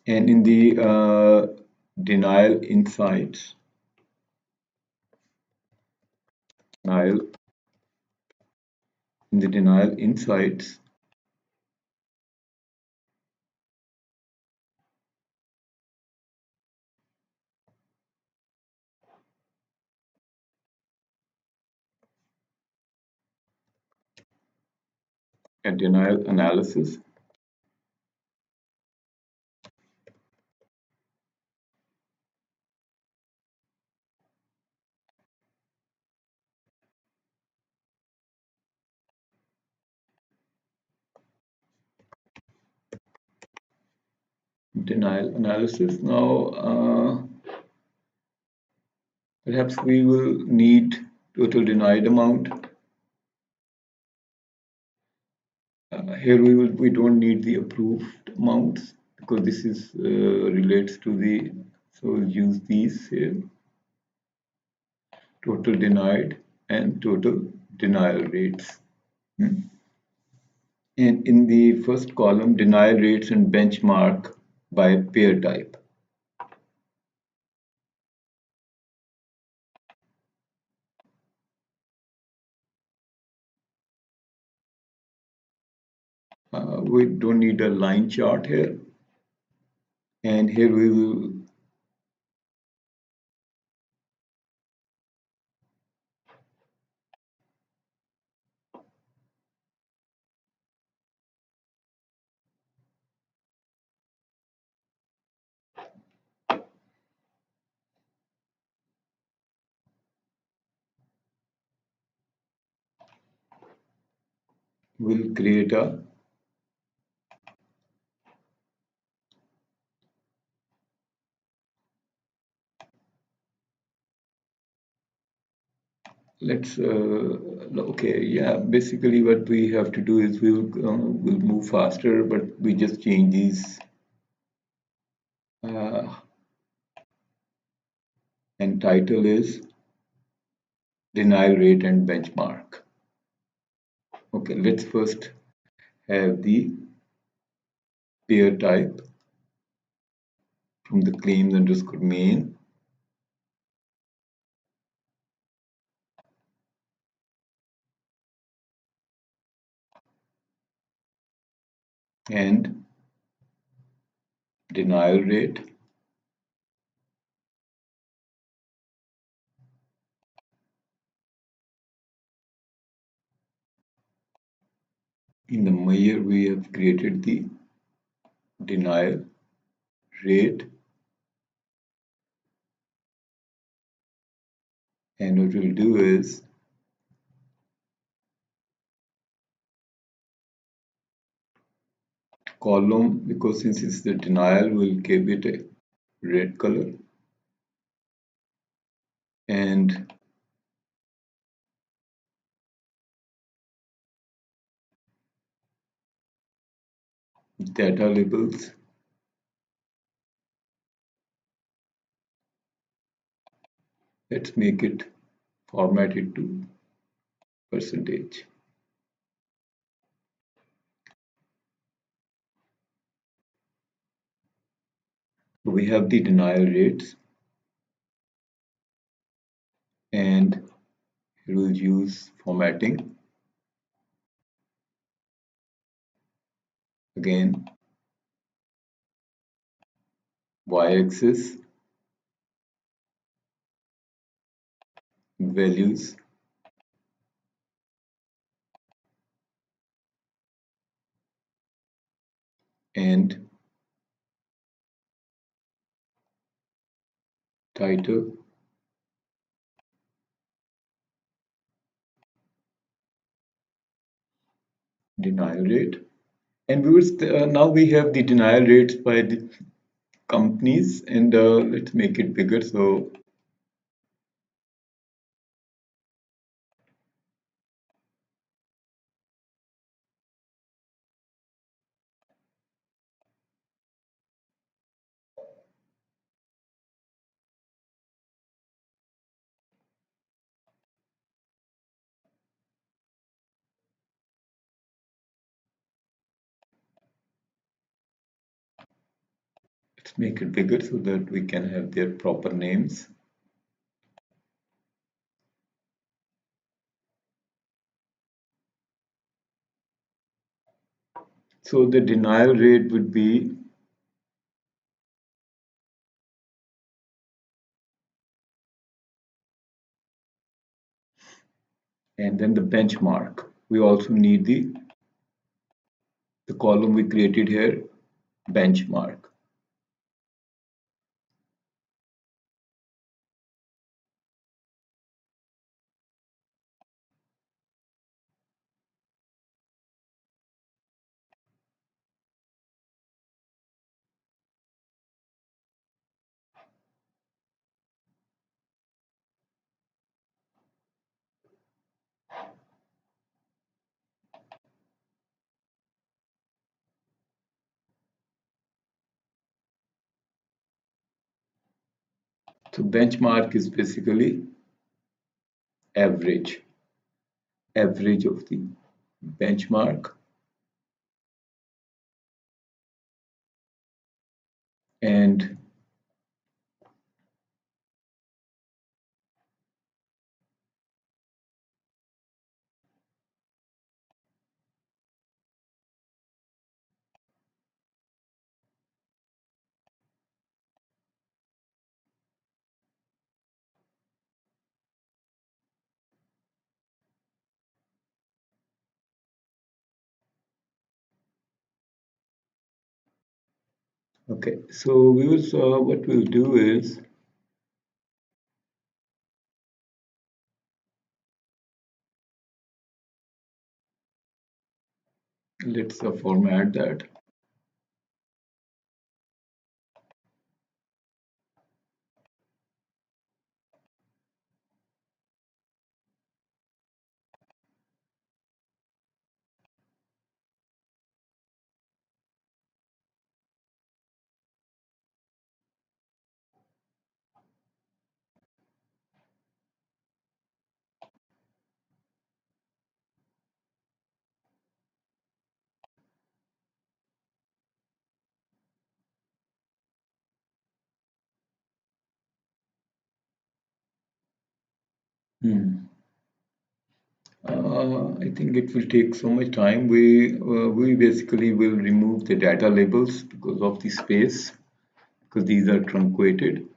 And in the denial insights, denial, in the denial insights, and denial analysis, denial analysis. Now, perhaps we will need total denied amount. Here we don't need the approved amounts because this is relates to the, so we'll use these here, total denied and total denial rates. And in the first column, denial rates and benchmark by pair type. We don't need a line chart here. And here we will will create a let's okay, yeah, basically what we have to do is we'll move faster, but we just change these uh, and title is denial rate and benchmark. Okay, let's first have the pair type from the claims underscore main and denial rate. In the measure, we have created the denial rate, and what we'll do is column, because since it's the denial, we'll give it a red color, and data labels, let's make it formatted to percentage. So we have the denial rates, and here we'll use formatting. Again, y-axis, values, and title, denial rate. And now we have the denial rates by the companies, and let's make it bigger. So let's make it bigger so that we can have their proper names. So the denial rate would be and then the benchmark. We also need the column we created here, benchmark. So benchmark is basically average, average of the benchmark, and okay. So we will what we'll do is Let's format that. Hmm. I think it will take so much time. We basically will remove the data labels because of the space, because these are truncated.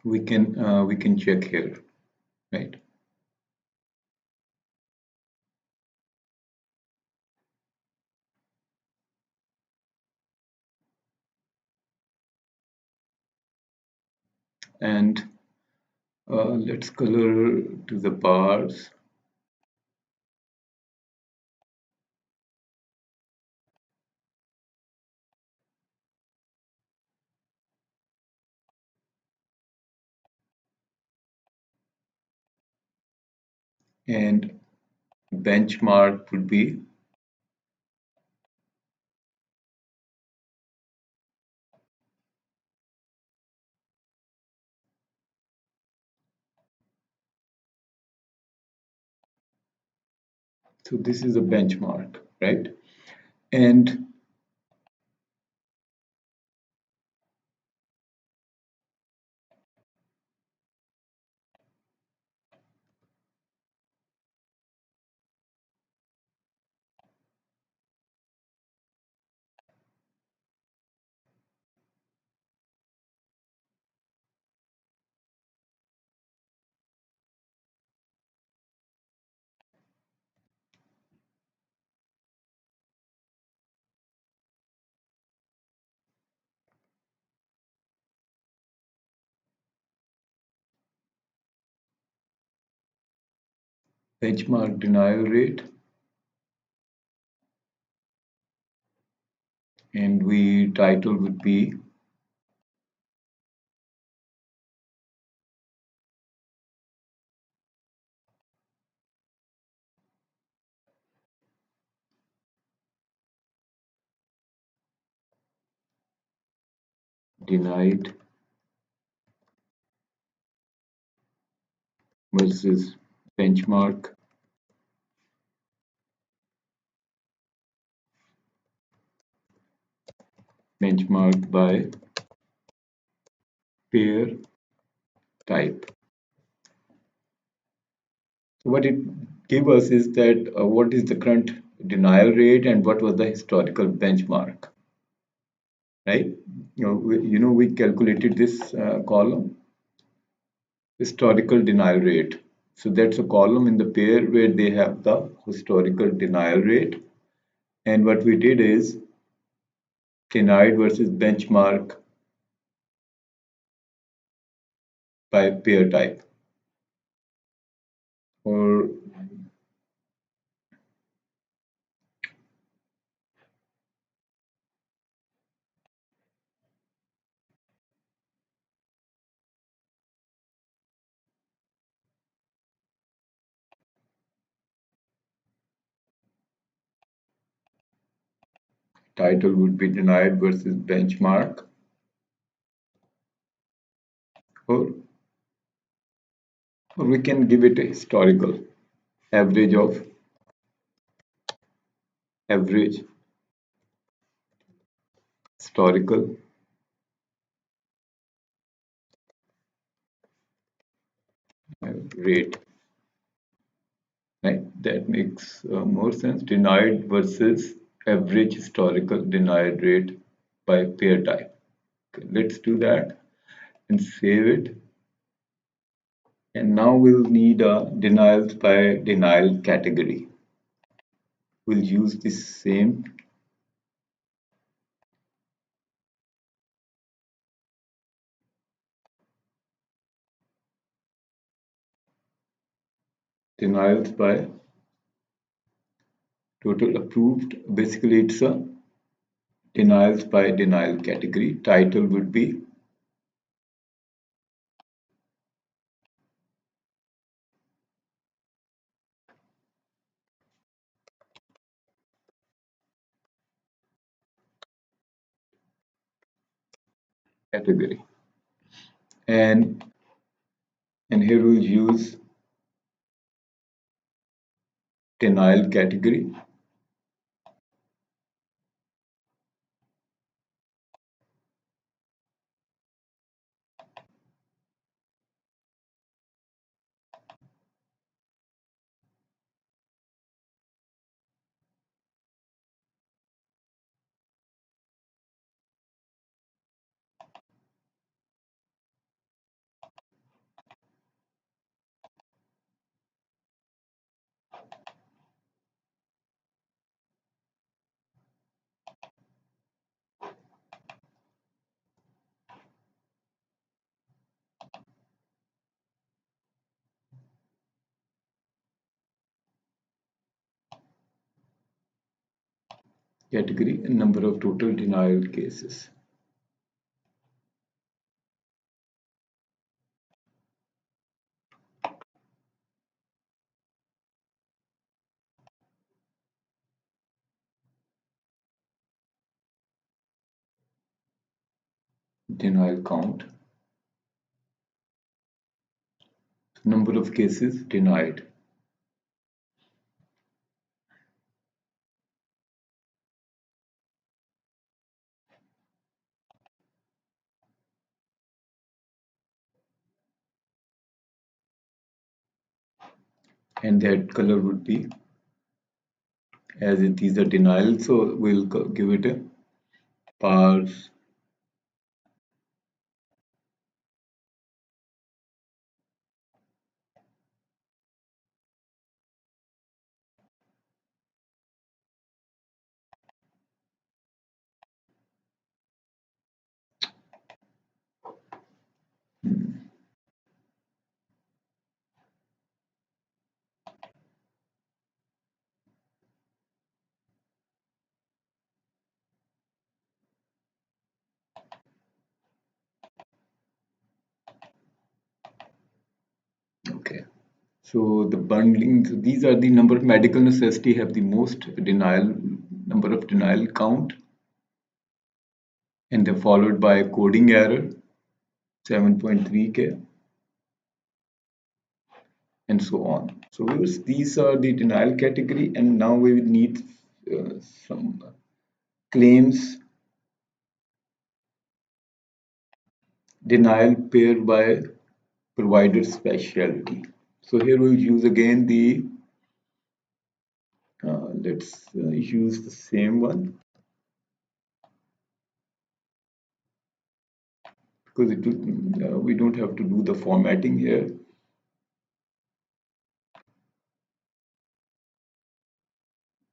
We can check here, right? And let's color to the bars. And benchmark would be, so this is a benchmark, right? And benchmark denial rate, and we title would be denied versus benchmark, benchmarked by pair type. So what it gave us is that what is the current denial rate and what was the historical benchmark, right? We calculated this column, historical denial rate. So that's a column in the pair where they have the historical denial rate. And what we did is denied versus benchmark by pair type. Or title would be denied versus benchmark. Or, or we can give it a historical average of average historical rate, right? That makes more sense. Denied versus average historical denied rate by pair type. Okay, let's do that and save it. And now we'll need a denials by denial category. We'll use the same Denials by total approved. Basically, it's a denials by denial category. Title would be category. And here we'll use denial category. Category and number of total denial cases. Denial count. Number of cases denied. And that color would be, as it is a denial, so we'll give it a parse. Okay. So the bundling, so these are the number of medical necessity have the most denial, number of denial count, and they're followed by coding error, 7.3K, and so on. So these are the denial category, and now we will need some claims denial pair by provider specialty. So here we'll use again the let's use the same one because it will, we don't have to do the formatting here.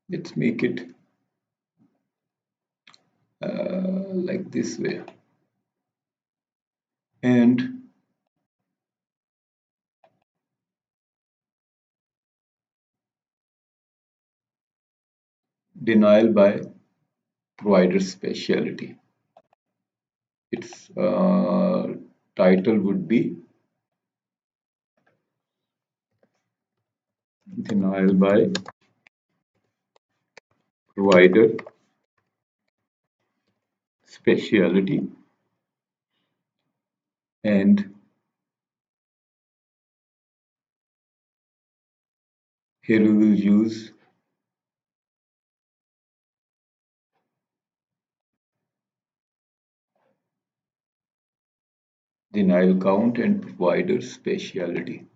Let's make it like this way, and denial by provider specialty. Its title would be denial by provider specialty, and here we will use denial count and provider specialty.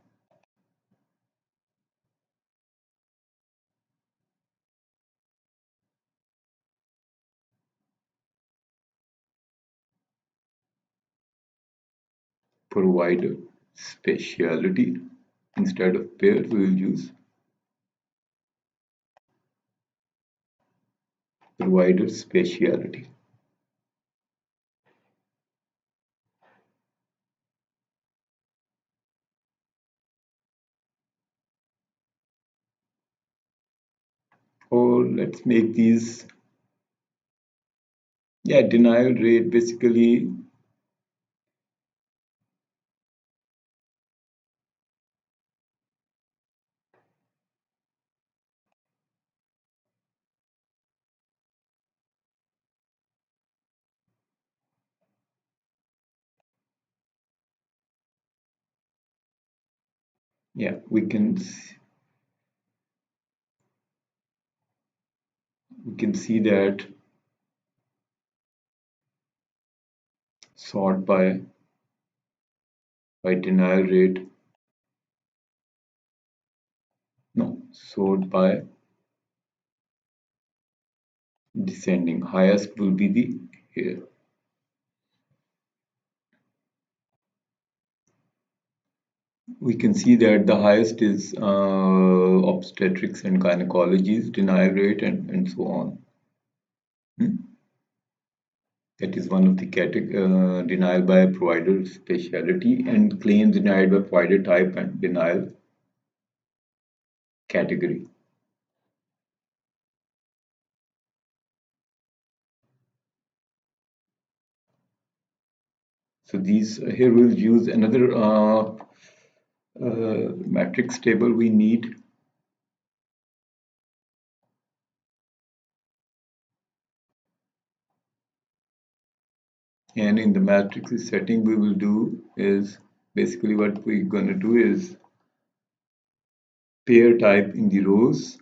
Provider specialty. Instead of pair, we will use provider specialty. let's make these, yeah, denial rate basically. Yeah, we can see that sort by denial rate. No, sort by descending. Highest will be the here. We can see that the highest is obstetrics and gynecology's denial rate and so on. That is one of the denial by provider specialty, and claims denied by provider type and denial category. So these here we'll use another matrix table we need. And in the matrix setting we will do is basically what we're going to do is pair type in the rows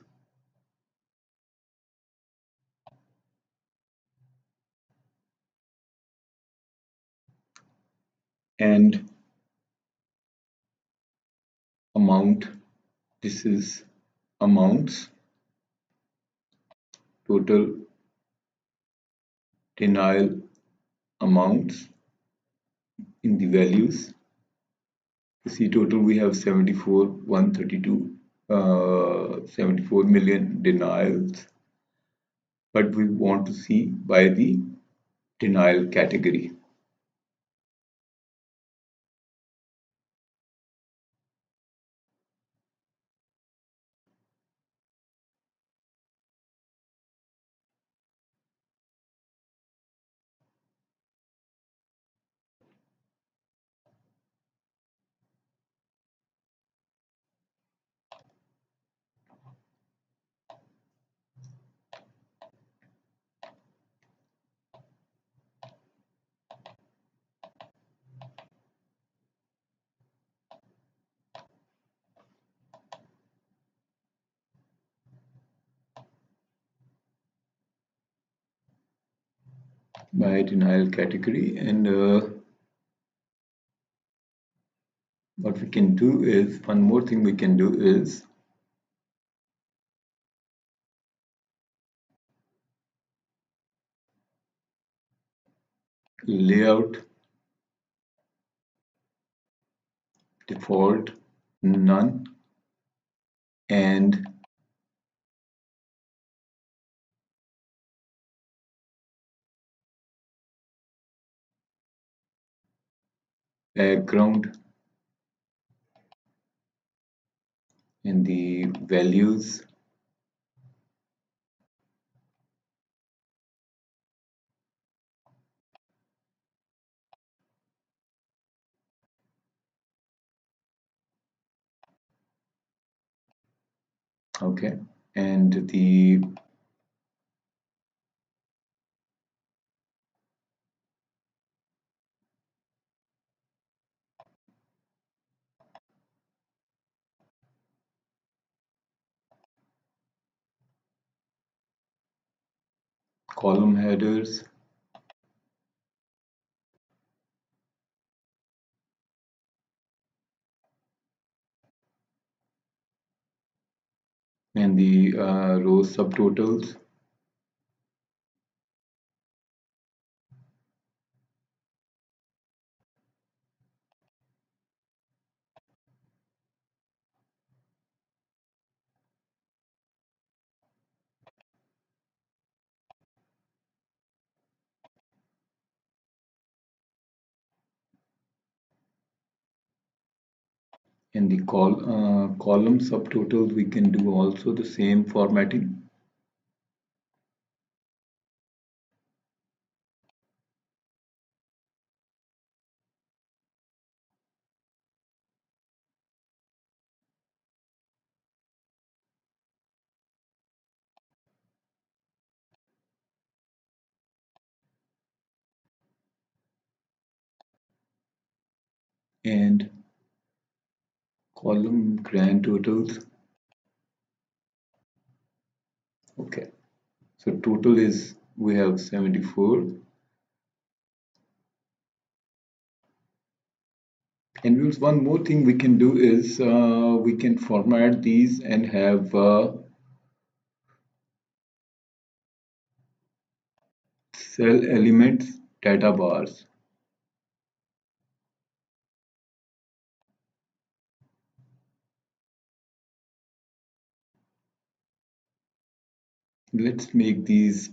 and amount. This is amounts, total denial amounts in the values. You see total we have 74 million denials, but we want to see by the denial category. By denial category, and what we can do is one more thing we can do is layout default none and background in the values. Okay, and the column headers and the row subtotals. In the column subtotals, we can do also the same formatting. and column grand totals. Okay, so total is we have 74. And one more thing we can do is we can format these and have cell elements data bars. Let's make these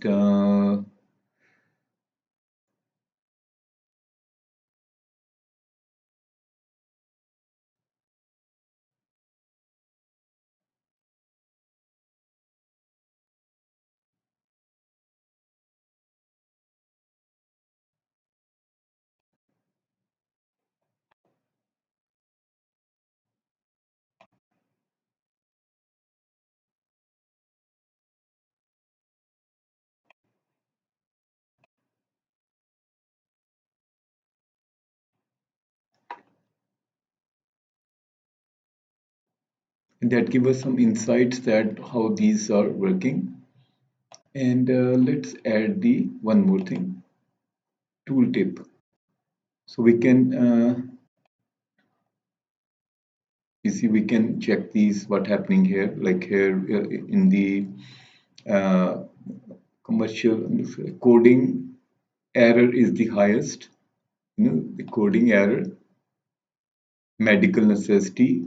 that give us some insights that how these are working. And let's add the one more thing, tooltip. So we can you see we can check these what happening here, like here in the uh, commercial coding error is the highest, the coding error, medical necessity,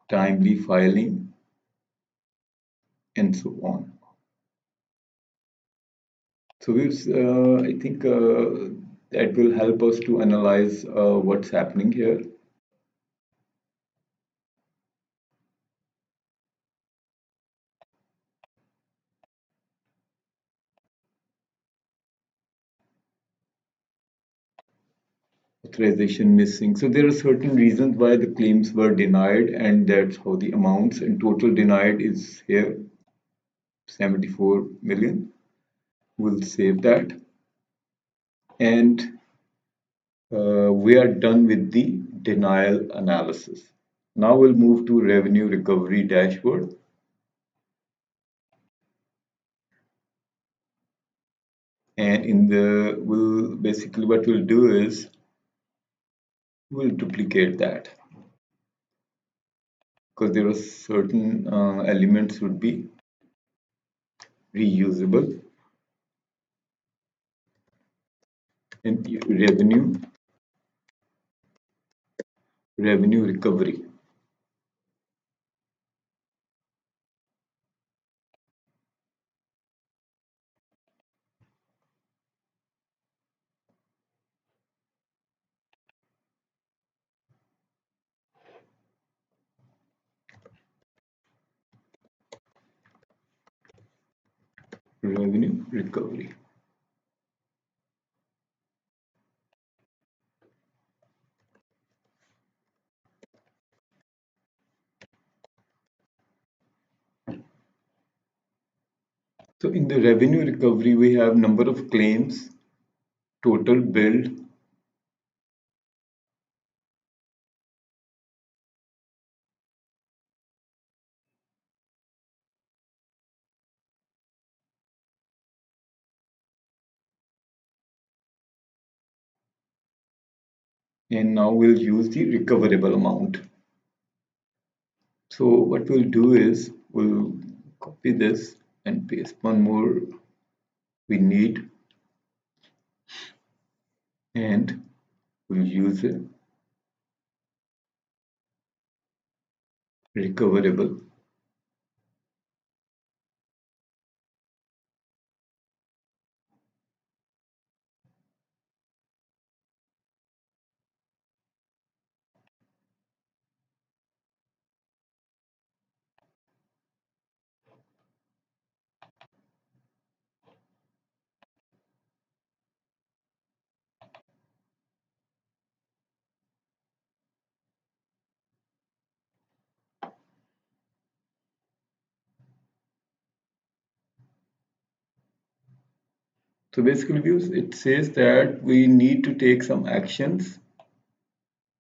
timely filing, and so on. So I think that will help us to analyze what's happening here. Authorization missing. So there are certain reasons why the claims were denied, and that's how the amounts and total denied is here, 74 million. We'll save that. And we are done with the denial analysis. Now we'll move to revenue recovery dashboard. And basically what we'll do is we'll duplicate that because there are certain elements would be reusable. And revenue recovery. Revenue recovery. So in the revenue recovery, we have number of claims, total billed, and now we'll use the recoverable amount. So what we'll do is we'll copy this and paste one more we need, and we'll use it recoverable. So basically, it says that we need to take some actions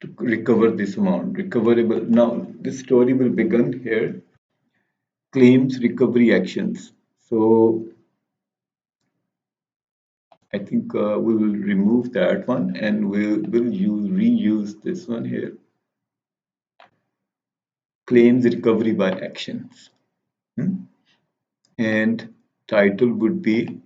to recover this amount, recoverable. Now, this story will begin here. Claims recovery actions. So I think we will remove that one and we'll reuse this one here. Claims recovery by actions. And title would be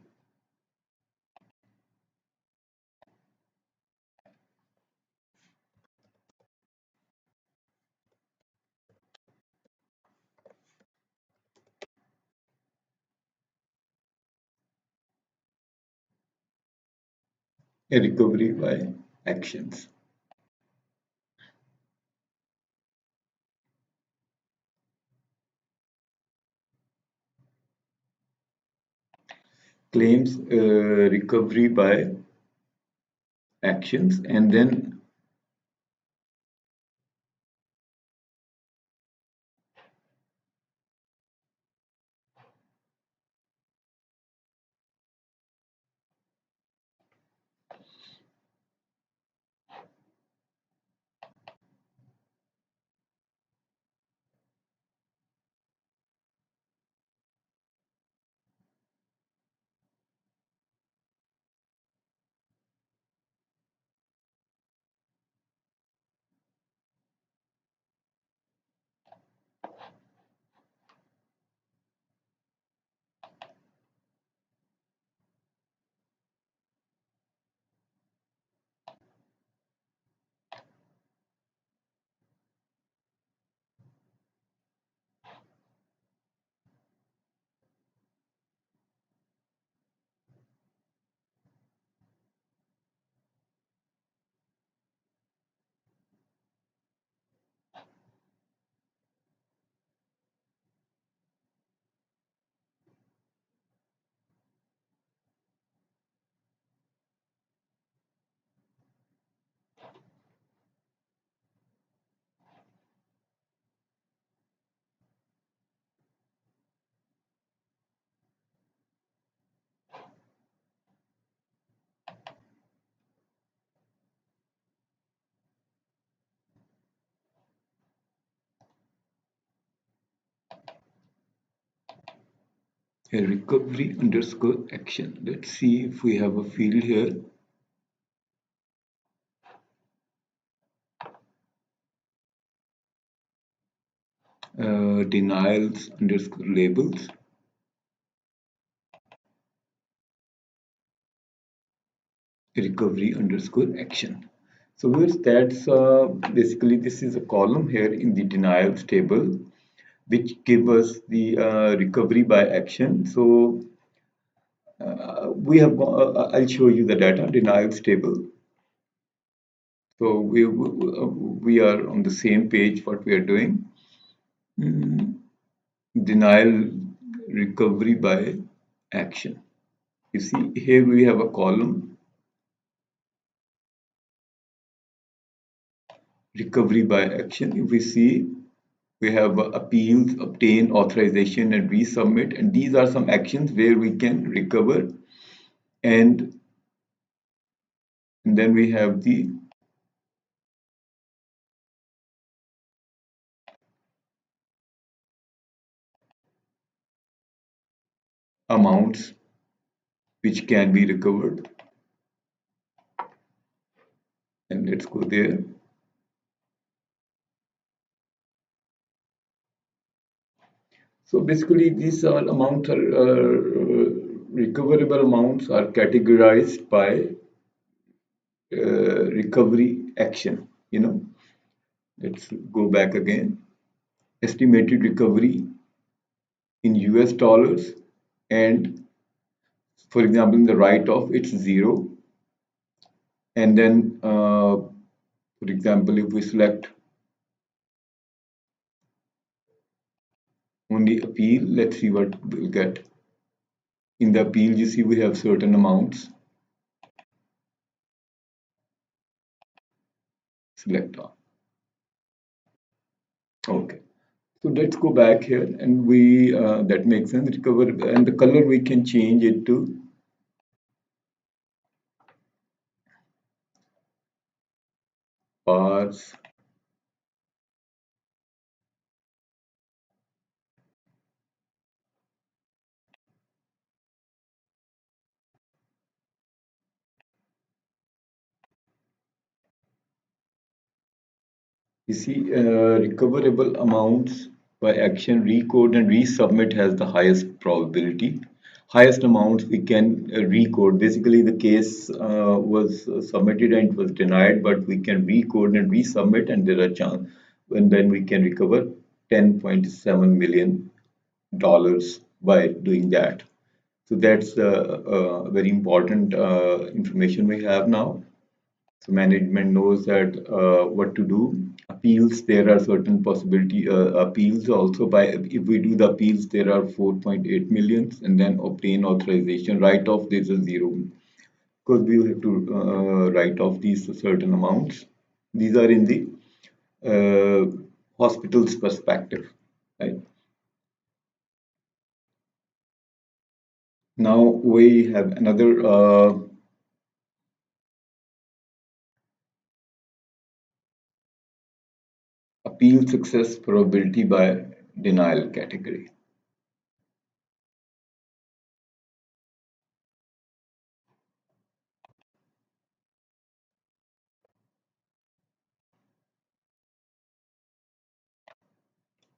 a recovery by actions. Claims recovery by actions, and then a recovery underscore action. Let's see if we have a field here. Denials underscore labels. Recovery underscore action. So that's basically this is a column here in the denials table, which give us the recovery by action. So we have I'll show you the data denials table. So we are on the same page what we are doing. Denial recovery by action. You see here we have a column recovery by action. If we see we have appeals, obtain, authorization, and resubmit, and these are some actions where we can recover, and then we have the amounts which can be recovered, and let's go there. So basically these are amounts are recoverable amounts are categorized by recovery action. Let's go back again. Estimated recovery in US dollars, and for example in the write-off it's 0, and then for example if we select only appeal, let's see what we'll get. In the appeal you see we have certain amounts. Select all. Okay, so let's go back here, and we that makes sense. Recover, and the color we can change it to stars. You see, recoverable amounts by action, recode and resubmit has the highest probability. Highest amounts we can recode. Basically, the case was submitted and it was denied, but we can recode and resubmit, and there are chance, and then we can recover $10.7 million by doing that. So that's very important information we have now. So management knows that what to do. Appeals, there are certain possibility appeals also. By if we do the appeals, there are 4.8 millions, and then obtain authorization. Write off, there's a zero because we have to write off these certain amounts. These are in the hospital's perspective, right? Now we have another appeal success probability by denial category.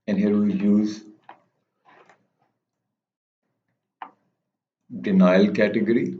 And here we use denial category.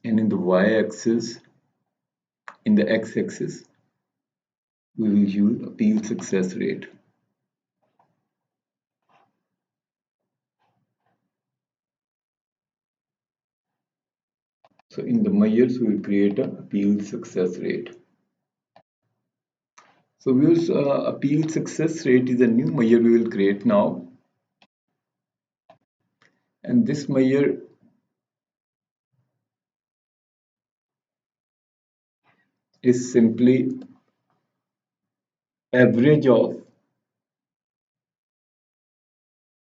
And in the y-axis, in the x-axis, we will use appeal success rate. So in the measures, we will create a appeal success rate. So viewers, appeal success rate is a new measure we will create now. And this measure is simply average of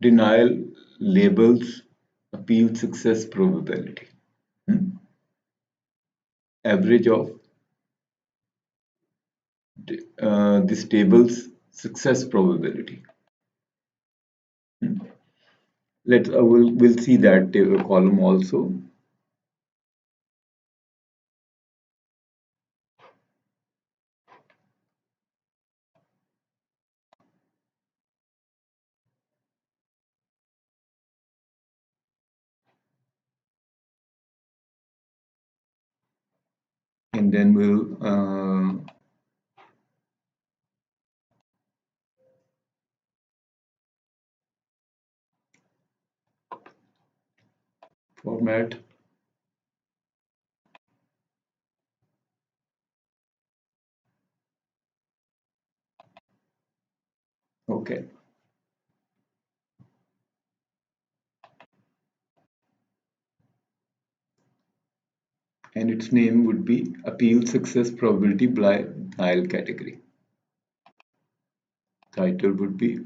denial labels appeal success probability. Average of this table's success probability. We'll see that table column also. And then we'll format. Okay. And its name would be appeal success probability by denial category. Title would be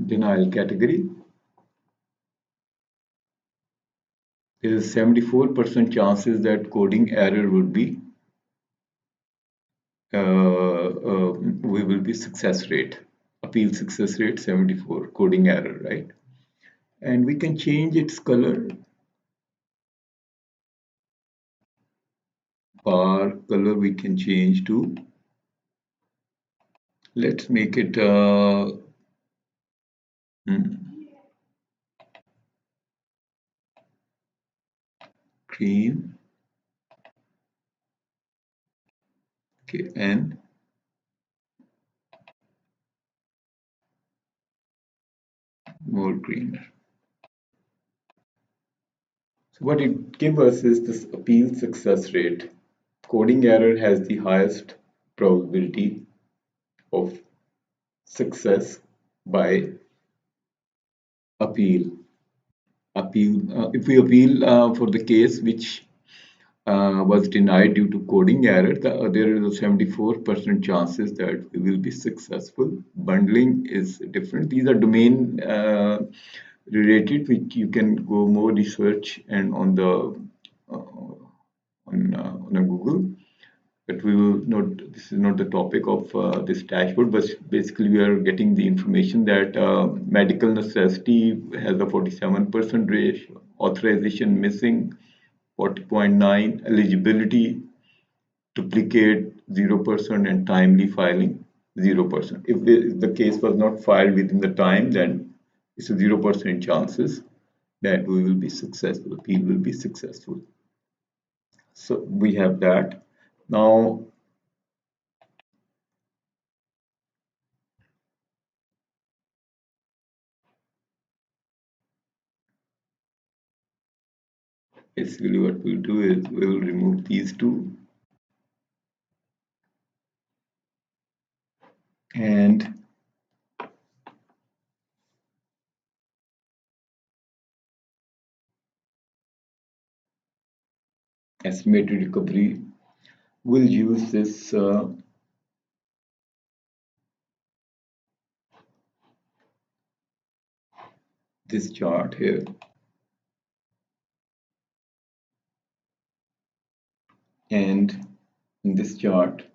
denial category, there is 74% chances that coding error would be we will be success rate, appeal success rate 74, coding error, right? And we can change its color. Bar color we can change to, let's make it green. Okay, and more greener. So what it gives us is this appeal success rate. Coding error has the highest probability of success by appeal. If we appeal for the case which was denied due to coding error, there is a 74% chances that we will be successful. Bundling is different. These are domain related, which you can go more research and on the on a Google. But we will not. This is not the topic of this dashboard. But basically, we are getting the information that medical necessity has a 47% ratio, authorization missing 40.9, eligibility duplicate 0%, and timely filing 0%. If the case was not filed within the time, then it's a 0% chances that we will be successful, appeal will be successful. So we have that. Now, basically what we'll do is we'll remove these two and estimated recovery. We'll use this chart here, and in this chart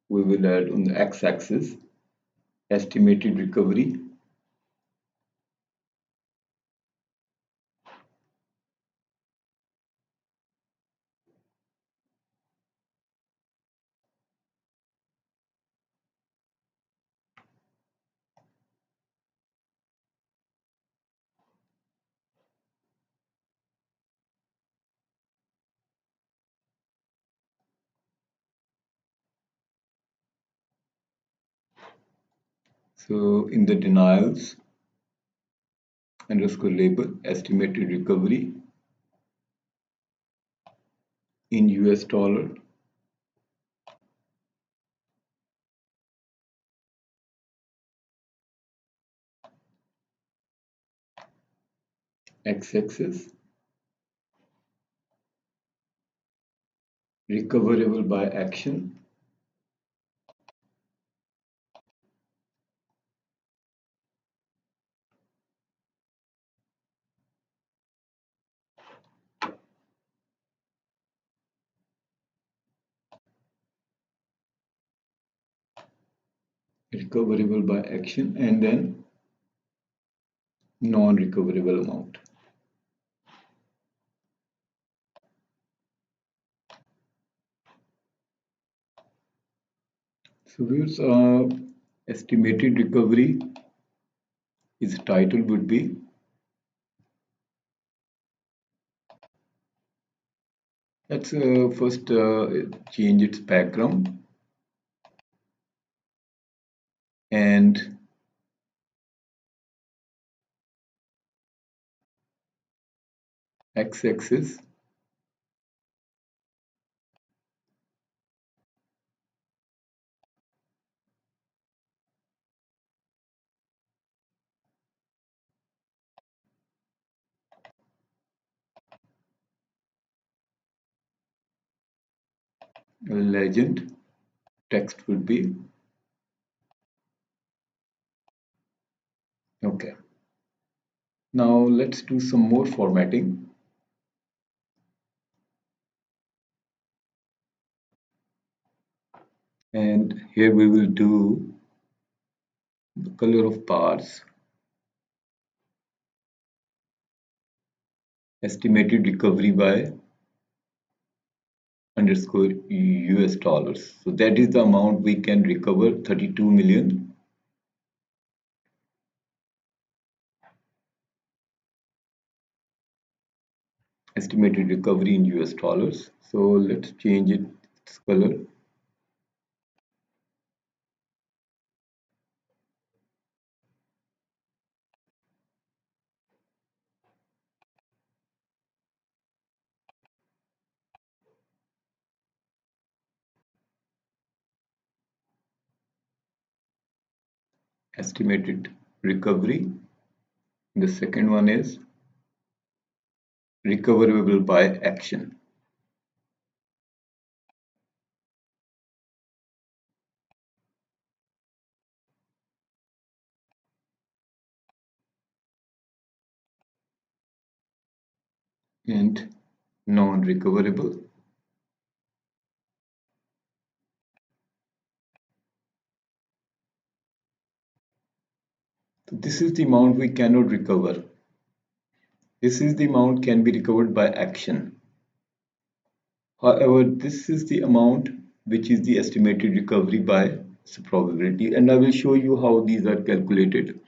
we will add on the x-axis estimated recovery, so in the denials underscore label estimated recovery in US dollar, x-axis recoverable by action, recoverable by action, and then non-recoverable amount. So here's estimated recovery, its title would be let's first change its background and x-axis legend, text would be okay. Okay. Now let's do some more formatting. And here we will do the color of bars, estimated recovery by underscore US dollars. So that is the amount we can recover, 32 million. Estimated recovery in US dollars. So let's change its color. Estimated recovery. The second one is recoverable by action. And non-recoverable. So this is the amount we cannot recover. This is the amount can be recovered by action. However, this is the amount which is the estimated recovery by probability, and I will show you how these are calculated.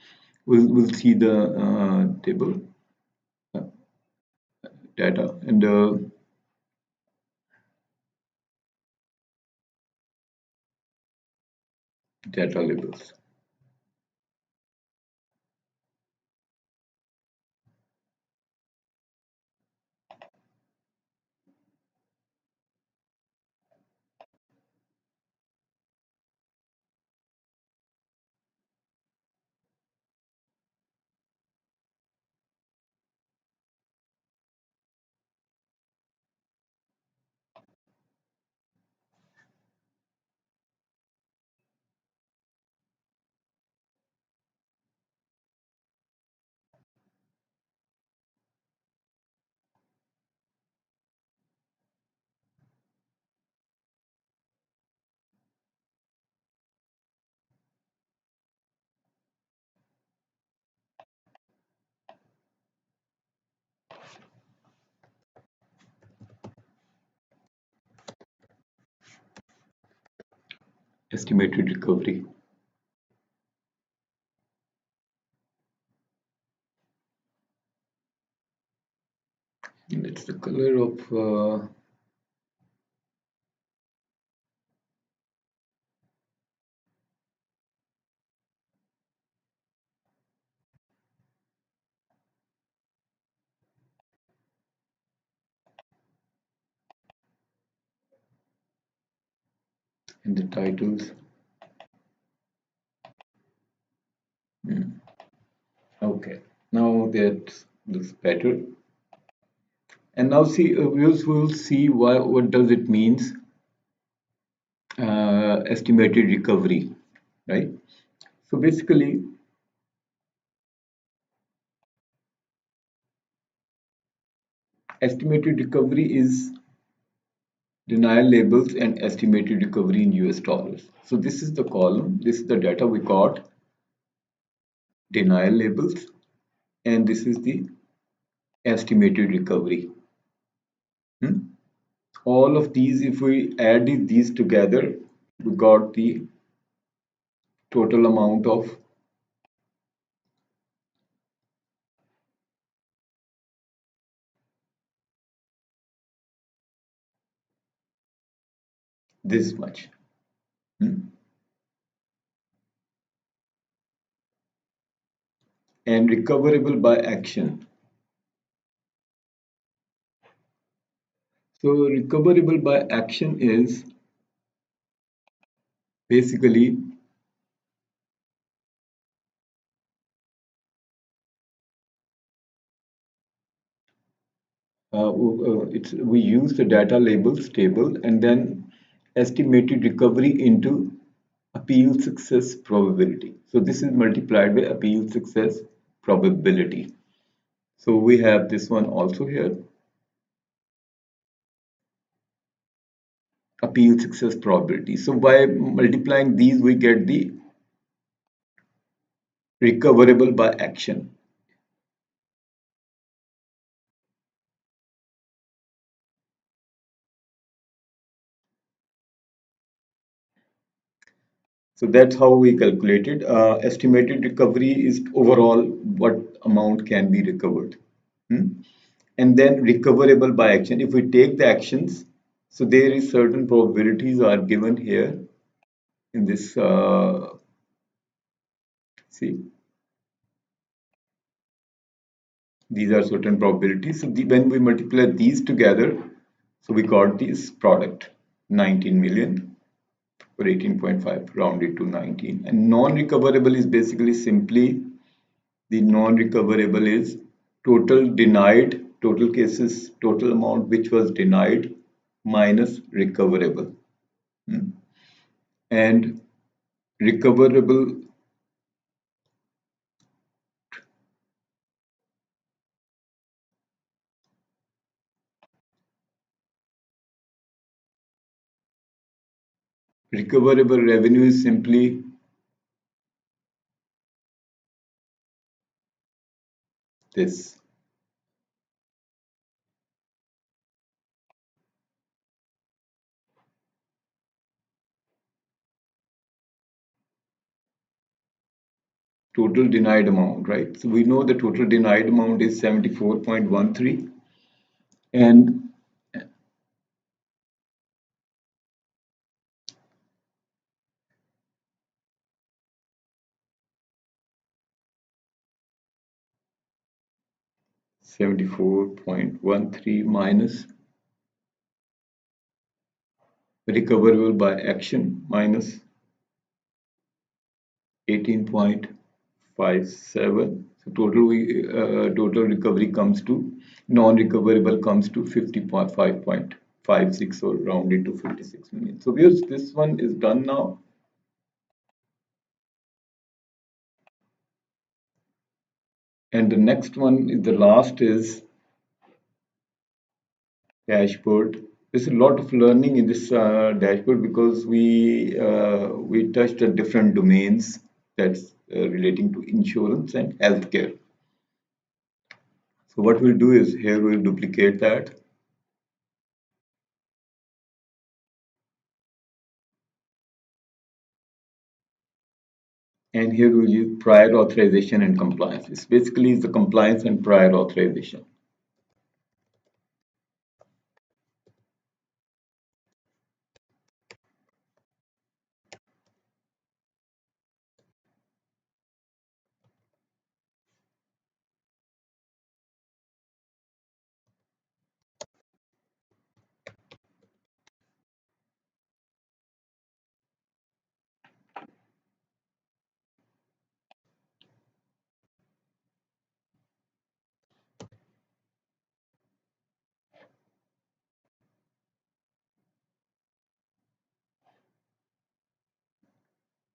We'll see the table uh, data and data labels. Estimated recovery. And it's the color of and the titles. Okay, now that looks better. And now see, we'll see what does it means estimated recovery, right? So basically, estimated recovery is denial labels and estimated recovery in US dollars. So this is the column, this is the data we got, denial labels, and this is the estimated recovery. All of these, if we add these together, we got the total amount of this much. And recoverable by action. So recoverable by action is basically we use the data labels table and then estimated recovery into appeal success probability. So this is multiplied by appeal success probability. So we have this one also here. Appeal success probability. So by multiplying these, we get the recoverable by action. So that's how we calculated. Estimated recovery is overall what amount can be recovered. Hmm? And then recoverable by action. If we take the actions, so there is certain probabilities are given here in this, see, these are certain probabilities. So when we multiply these together, so we got this product, 19 million or 18.5 rounded to 19. And non-recoverable is basically simply the non-recoverable is total denied, total cases, total amount which was denied minus recoverable. Hmm. And recoverable recoverable revenue is simply this. Total denied amount, right? So we know the total denied amount is 74.13 and 74.13 minus recoverable by action minus 18.57. So total recovery comes to non-recoverable comes to 50.5.56 or rounded to 56 million. So this one is done now. And the next one is the last is dashboard. There's a lot of learning in this dashboard because we touched on different domains that's relating to insurance and healthcare. So what we'll do is here we'll duplicate that. And here we'll use prior authorization and compliance. It's basically the compliance and prior authorization.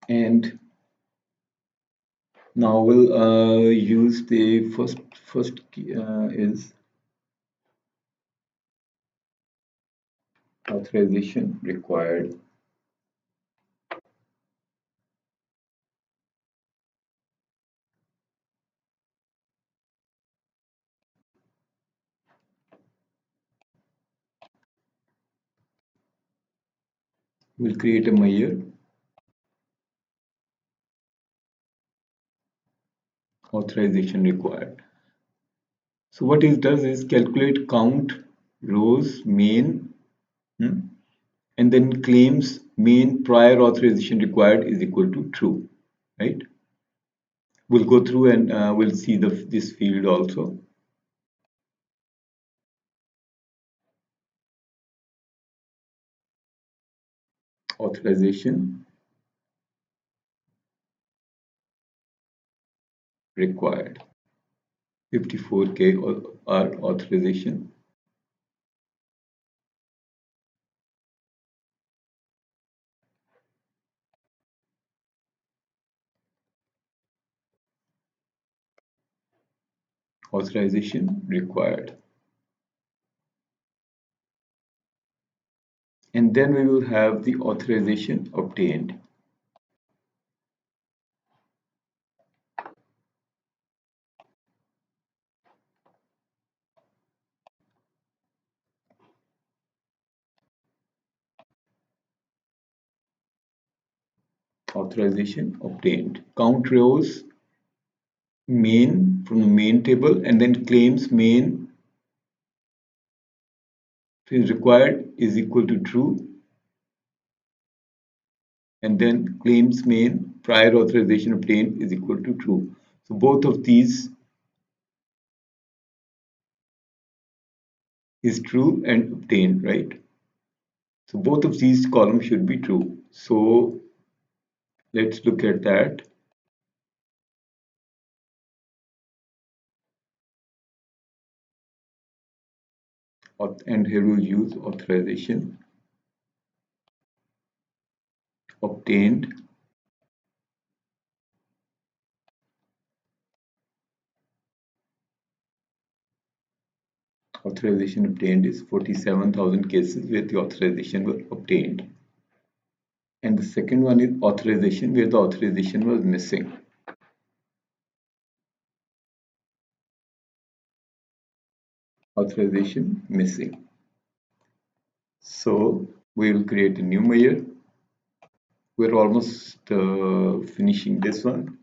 And now we'll use the first key, is authorization required. We'll create a measure, authorization required. So what it does is calculate count rows main, and then claims main prior authorization required is equal to true, right? We'll go through and we'll see this field also. Authorization required. 54K our authorization. authorization required. And then we will have the authorization obtained. Authorization obtained. Count rows main from the main table, and then claims main is required is equal to true, and then claims main prior authorization obtained is equal to true. So both of these is true and obtained, right? So both of these columns should be true. So let's look at that. And here we'll use authorization obtained. Authorization obtained is 47,000 cases where the authorization was obtained. And the second one is authorization where the authorization was missing. Authorization missing. So we will create a new measure. We're almost finishing this one.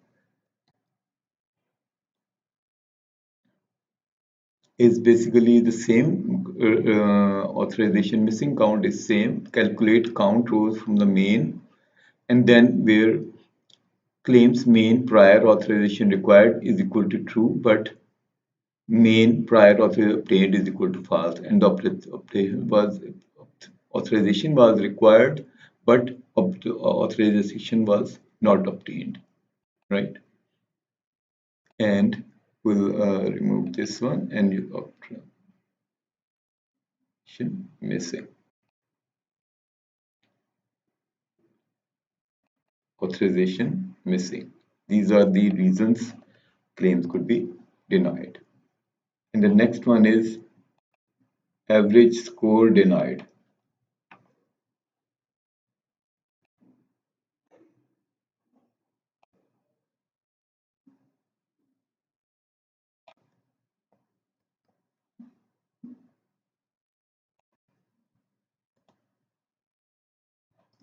Is basically the same. Authorization missing count is same. Calculate count rows from the main, and then where claims main prior authorization required is equal to true, but main prior authorization obtained is equal to false, and the authorization was required, but authorization was not obtained, right? And we'll remove this one and authorization missing. Authorization missing. These are the reasons claims could be denied. And the next one is average score denied.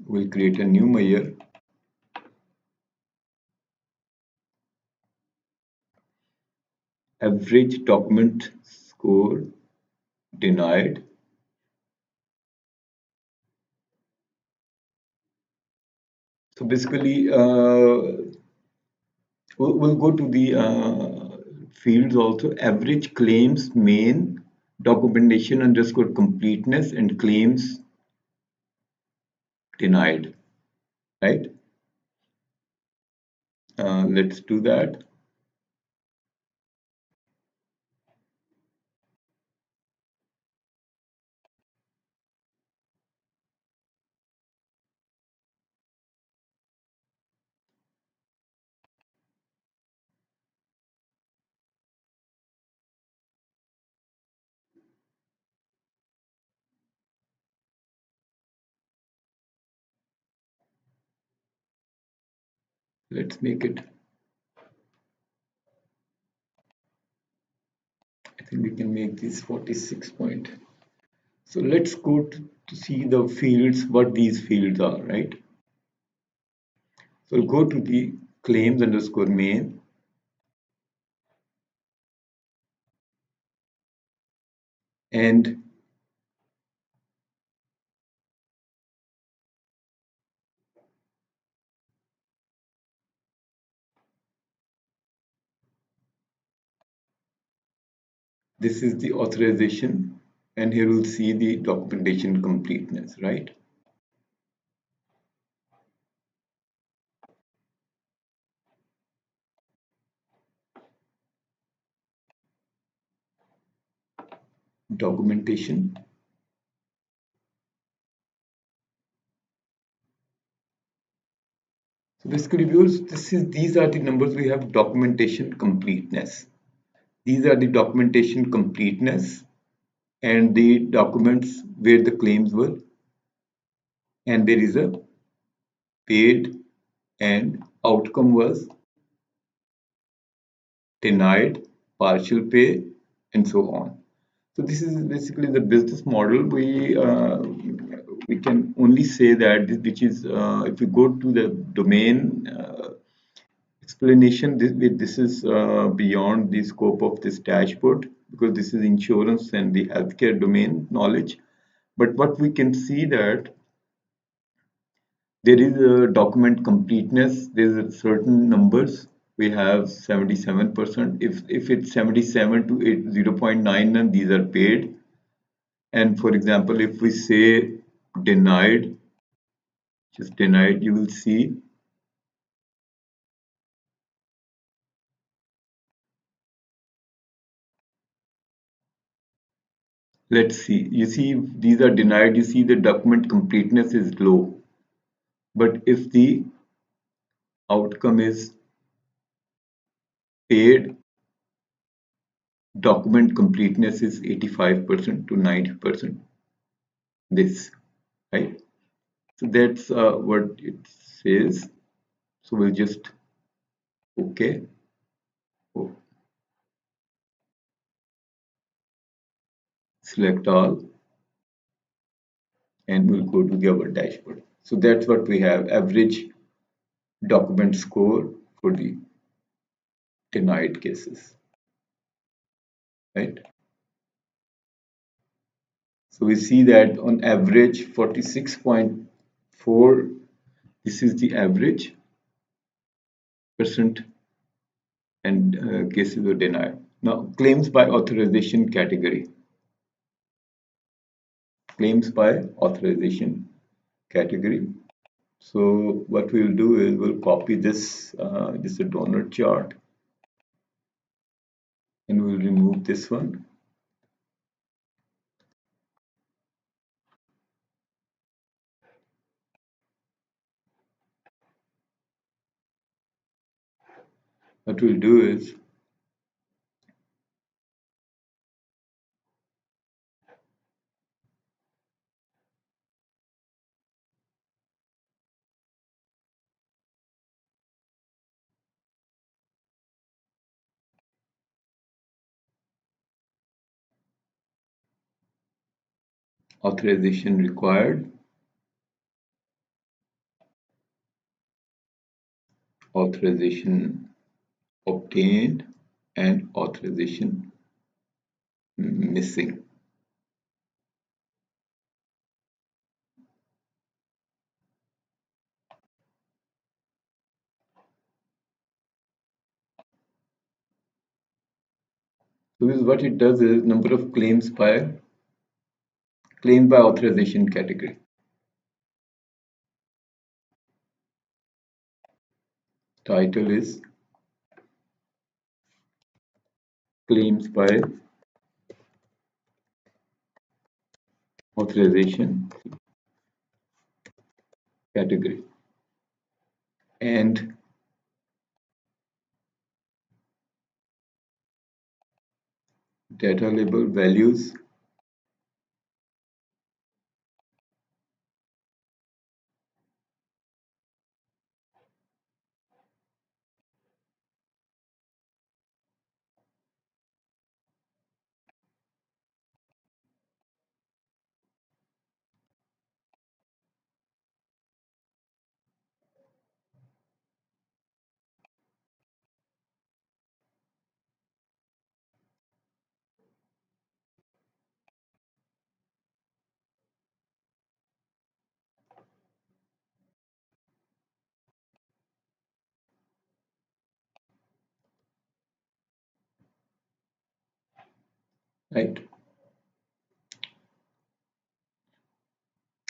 We'll create a new measure. Average document score denied. So basically, we'll go to the fields also. Average claims main documentation underscore completeness and claims denied, right? Let's do that. Let's make it. I think we can make this 46 point. So let's go to see the fields, what these fields are, right? So we'll go to the claims underscore main. And this is the authorization. And here we'll see the documentation completeness, right? Documentation. So basically, viewers, these are the numbers we have documentation completeness. These are the documentation completeness and the documents where the claims were, and there is a paid and outcome was denied, partial pay, and so on. So this is basically the business model. We can only say that which is if you go to the domain explanation, this is beyond the scope of this dashboard because this is insurance and the healthcare domain knowledge. But what we can see that there is a document completeness. There is a certain numbers. We have 77%. If it's 77 to 0.9, then these are paid. And for example, if we say denied, just denied, you will see let's see, you see these are denied, you see the document completeness is low. But if the outcome is paid, document completeness is 85% to 90%. This, right? So that's what it says. So we'll just okay. Oh, select all, and we'll go to the our dashboard. So that's what we have, average document score for the denied cases, right? So we see that on average 46.4, this is the average percent, and cases were denied. Now claims by authorization category. Claims by authorization category. So what we'll do is we'll copy this, this is a donor chart, and we'll remove this one. What we'll do is authorization required, authorization obtained, and authorization missing. So this is what it does is number of claims by authorization category. Title is claims by authorization category, and data label values right?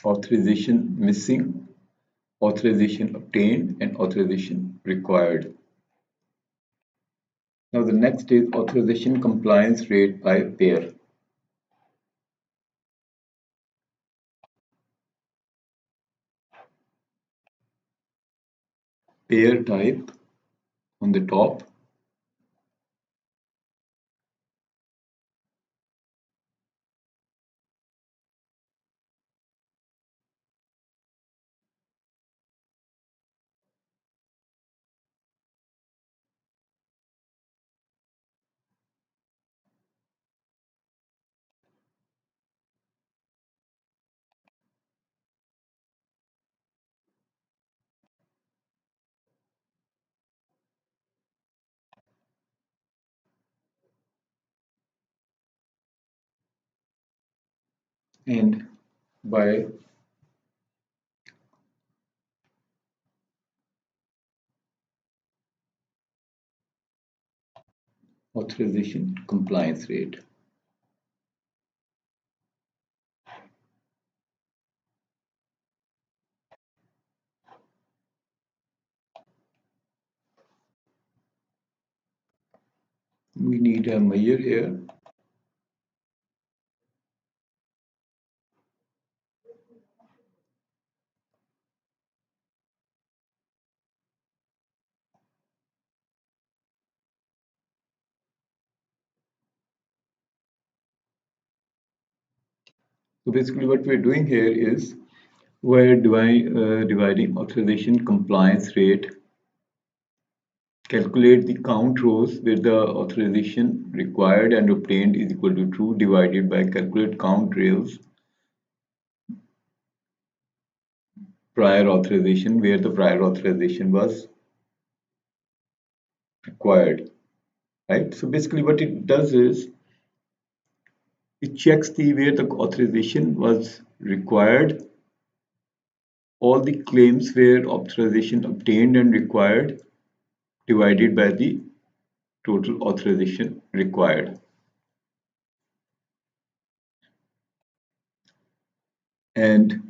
Authorization missing, authorization obtained, and authorization required. Now the next is authorization compliance rate by payer. Payer type on the top, and by authorization compliance rate. We need a measure here. So basically what we're doing here is we're dividing authorization compliance rate, calculate the count rows where the authorization required and obtained is equal to true divided by calculate count rows prior authorization where the prior authorization was required, right? So basically what it does is it checks the where the authorization was required, all the claims where authorization obtained and required divided by the total authorization required. And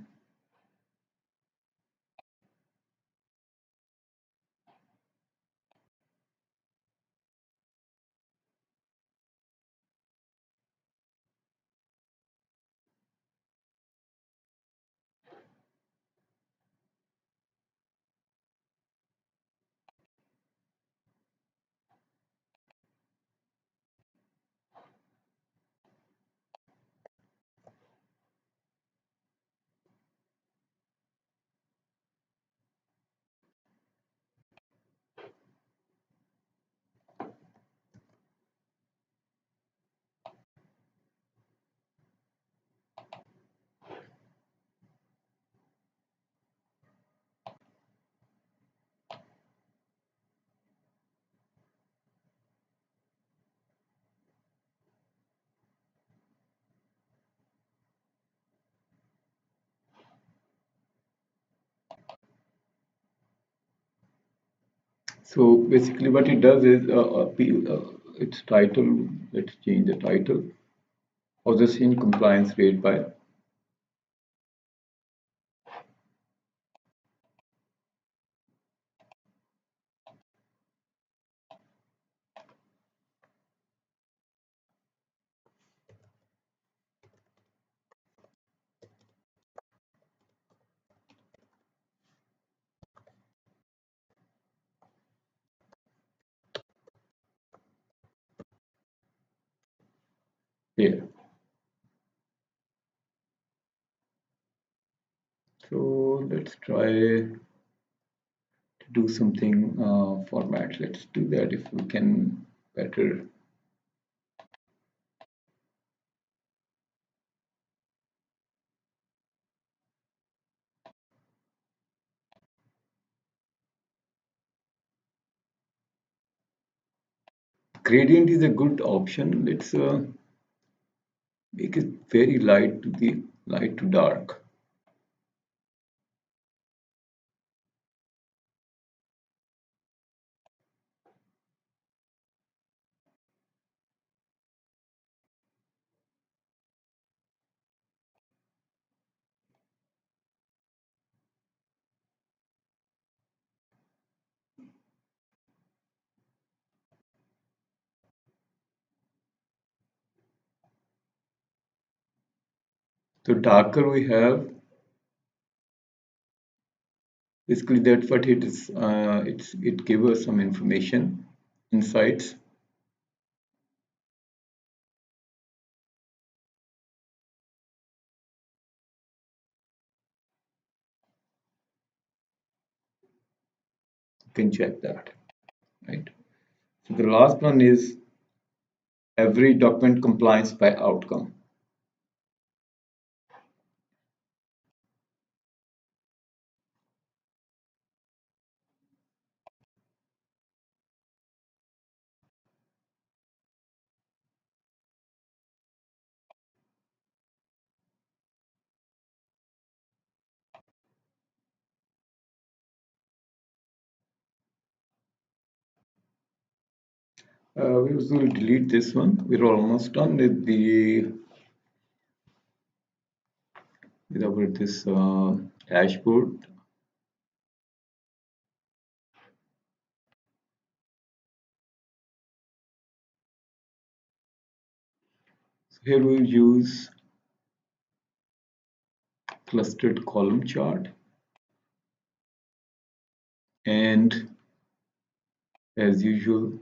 so basically what it does is its title, let's change the title, authorization compliance rate by here. So let's try to do something format. Let's do that if we can better. Gradient is a good option. Let's make it very light to dark. So darker we have, basically that's what it is. It gives us some information, insights. You can check that, right? So the last one is every document compliance by outcome. We will delete this one. We're almost done with this dashboard. So here we'll use clustered column chart, and as usual,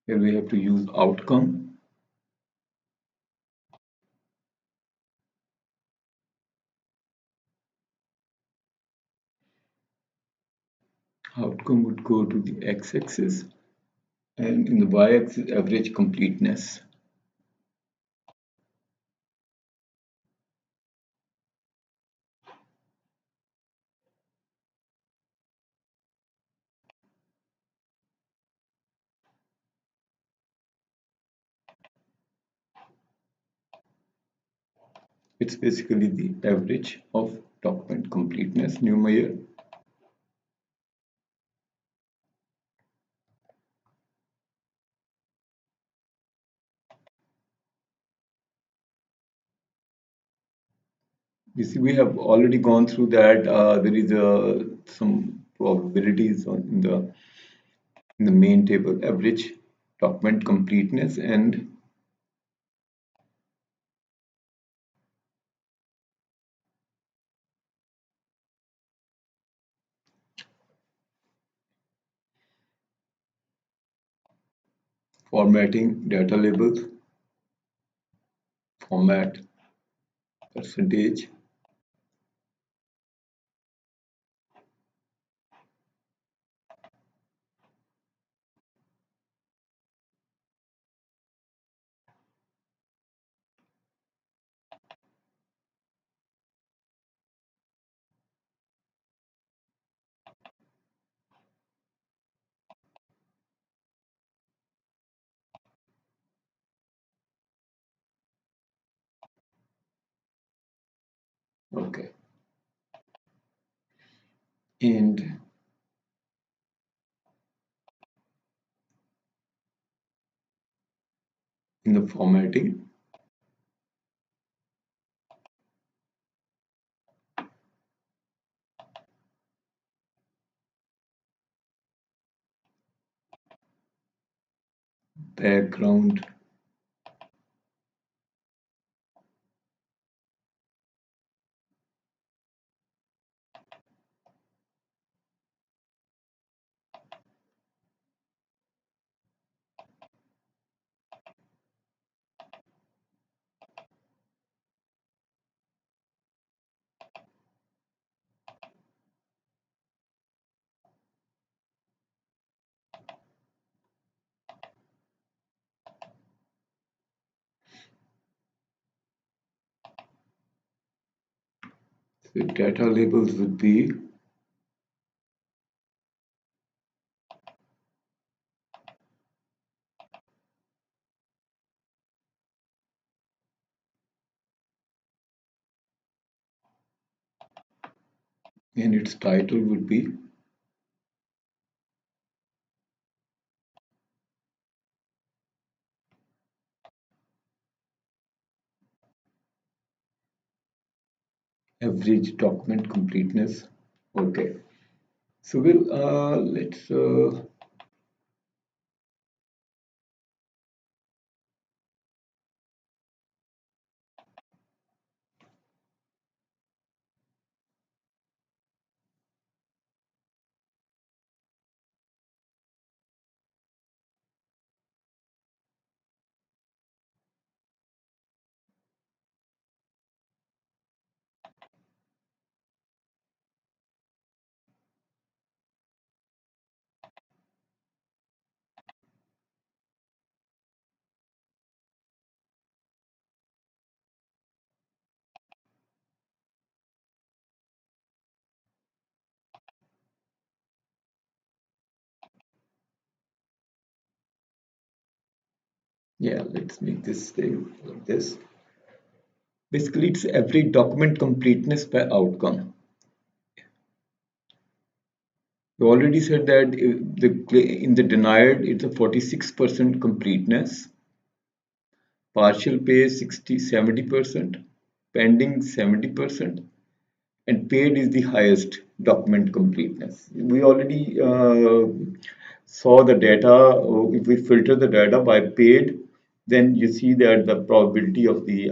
here we have to use outcome. Outcome would go to the x-axis, and in the y-axis, average completeness. It's basically the average of document completeness numerator. You see, we have already gone through that. There is some probabilities in the main table, average document completeness and formatting data labels, format percentage. Okay. And in the formatting, background, so data labels would be and its title would be average document completeness. Okay. So we'll let's yeah, let's make this thing like this. Basically, it's every document completeness by outcome. We already said that in the denied, it's a 46% completeness, partial pay 70%, pending 70%, and paid is the highest document completeness. We already saw the data. If we filter the data by paid, then you see that the probability of the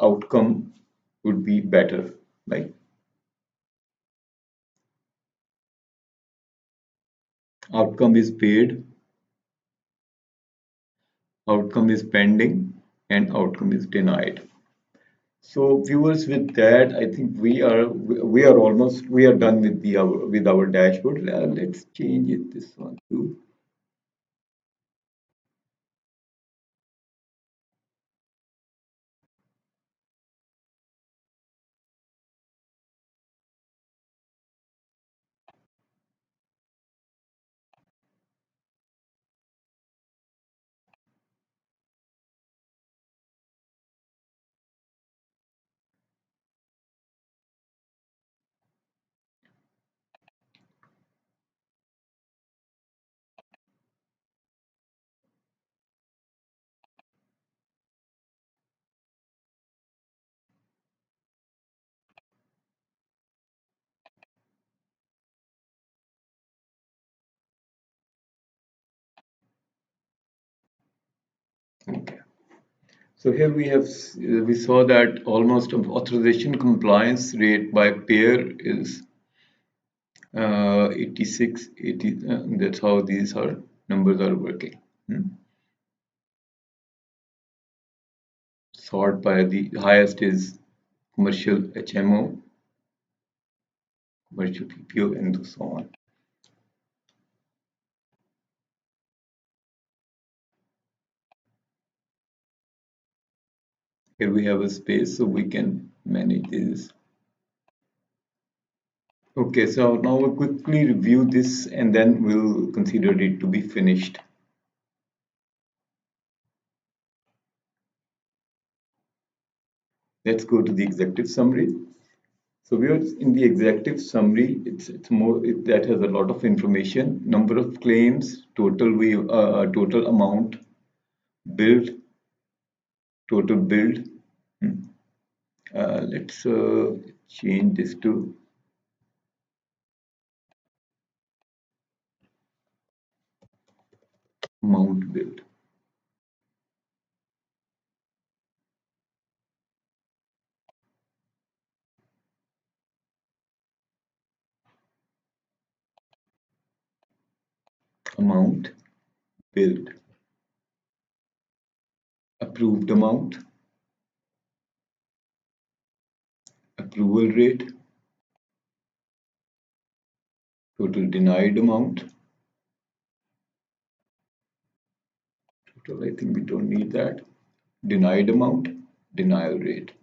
outcome would be better, right? Outcome is paid, outcome is pending, and outcome is denied. So viewers, with that, I think we are done with our dashboard. Let's change it this one too. Okay. So here we saw that almost authorization compliance rate by pair is 86, 80. That's how these are numbers are working. Sort by the highest is commercial HMO, commercial PPO, and so on. Here we have a space so we can manage this. Okay, so now we'll quickly review this and then we'll consider it to be finished. Let's go to the executive summary. So we are in the executive summary. That has a lot of information. Number of claims, total amount, billed, total billed. Let's change this to amount billed. Amount billed. Approved amount, approval rate, total denied amount. Total, I think we don't need that. Denied amount, denial rate,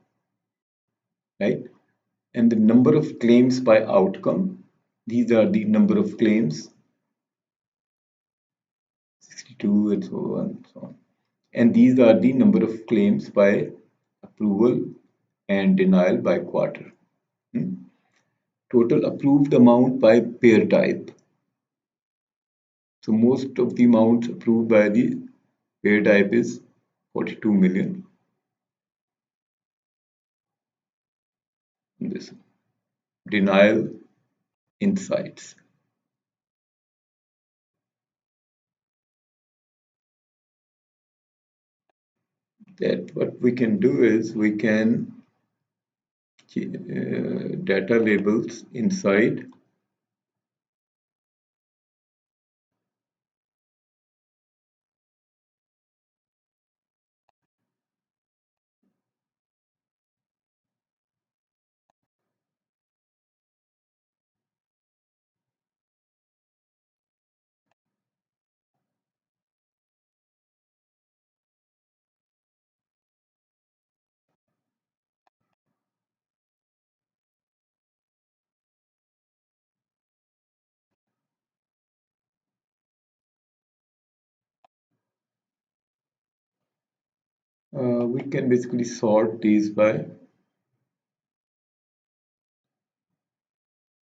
right? And the number of claims by outcome. These are the number of claims, 62 and so on. And these are the number of claims by approval and denial by quarter. Total approved amount by pair type. So most of the amounts approved by the pair type is 42 million. This denial insights. That what we can do is we can data labels inside we can basically sort these by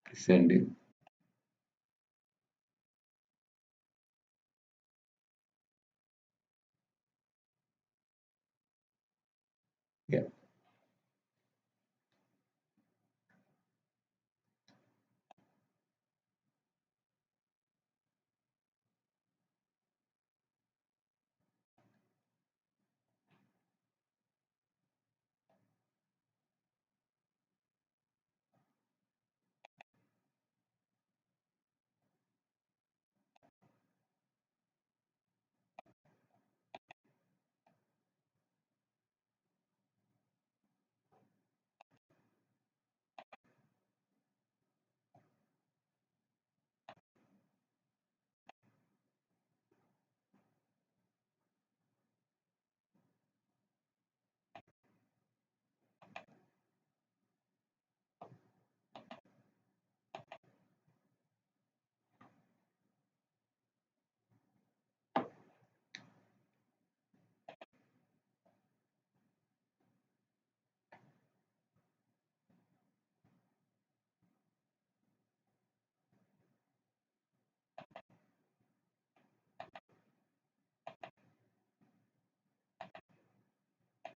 descending. Yeah.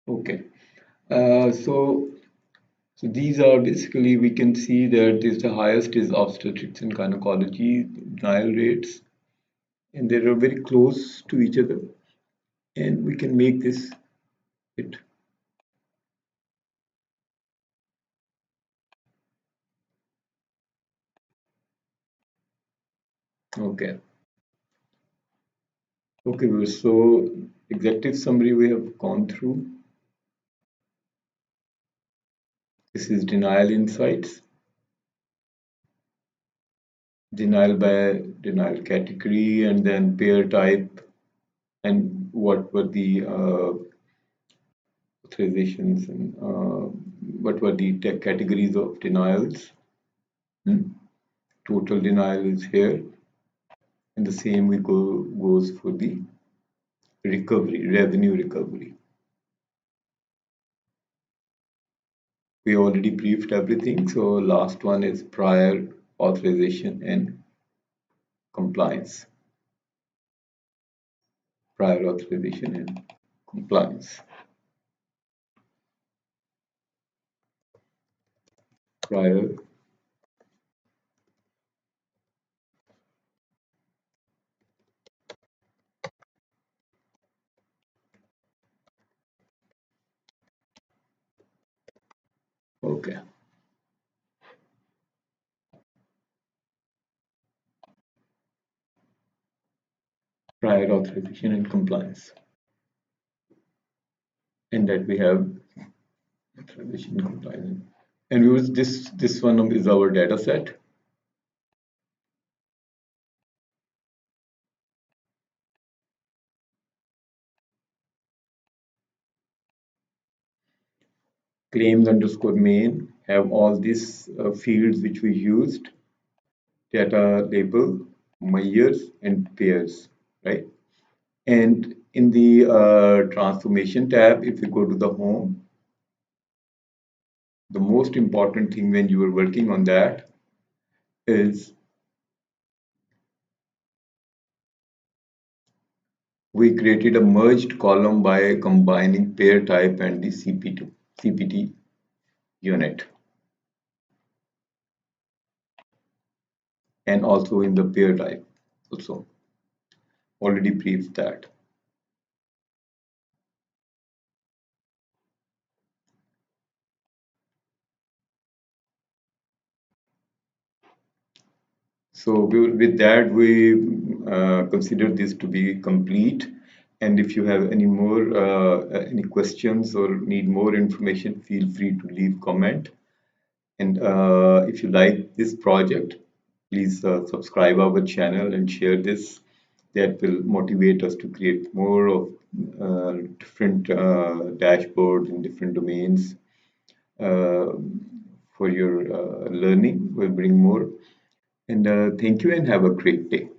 Okay. So these are basically, we can see that is the highest is obstetrics and gynecology denial rates, and they are very close to each other, and we can make this it. Okay. Okay, so executive summary we have gone through. This is denial insights, denial by denial category, and then pair type, and what were the authorizations, and what were the categories of denials. Hmm. Total denial is here, and the same we goes for the recovery, revenue recovery. We already briefed everything, so last one is prior authorization and compliance. Prior authorization and compliance. Prior. Okay. Prior authorization and compliance. And that we have authorization and compliance. And use this one is our data set. Claims underscore main have all these fields which we used, data label, measures, and pairs, right? And in the transformation tab, if you go to the home, the most important thing when you are working on that is we created a merged column by combining pair type and the CPT unit, and also in the pair type also. Already briefed that. So with that, we consider this to be complete. And if you have any more any questions or need more information, feel free to leave comment. And if you like this project, please subscribe our channel and share this. That will motivate us to create more of different dashboards in different domains uh, for your learning. We'll bring more. And thank you and have a great day.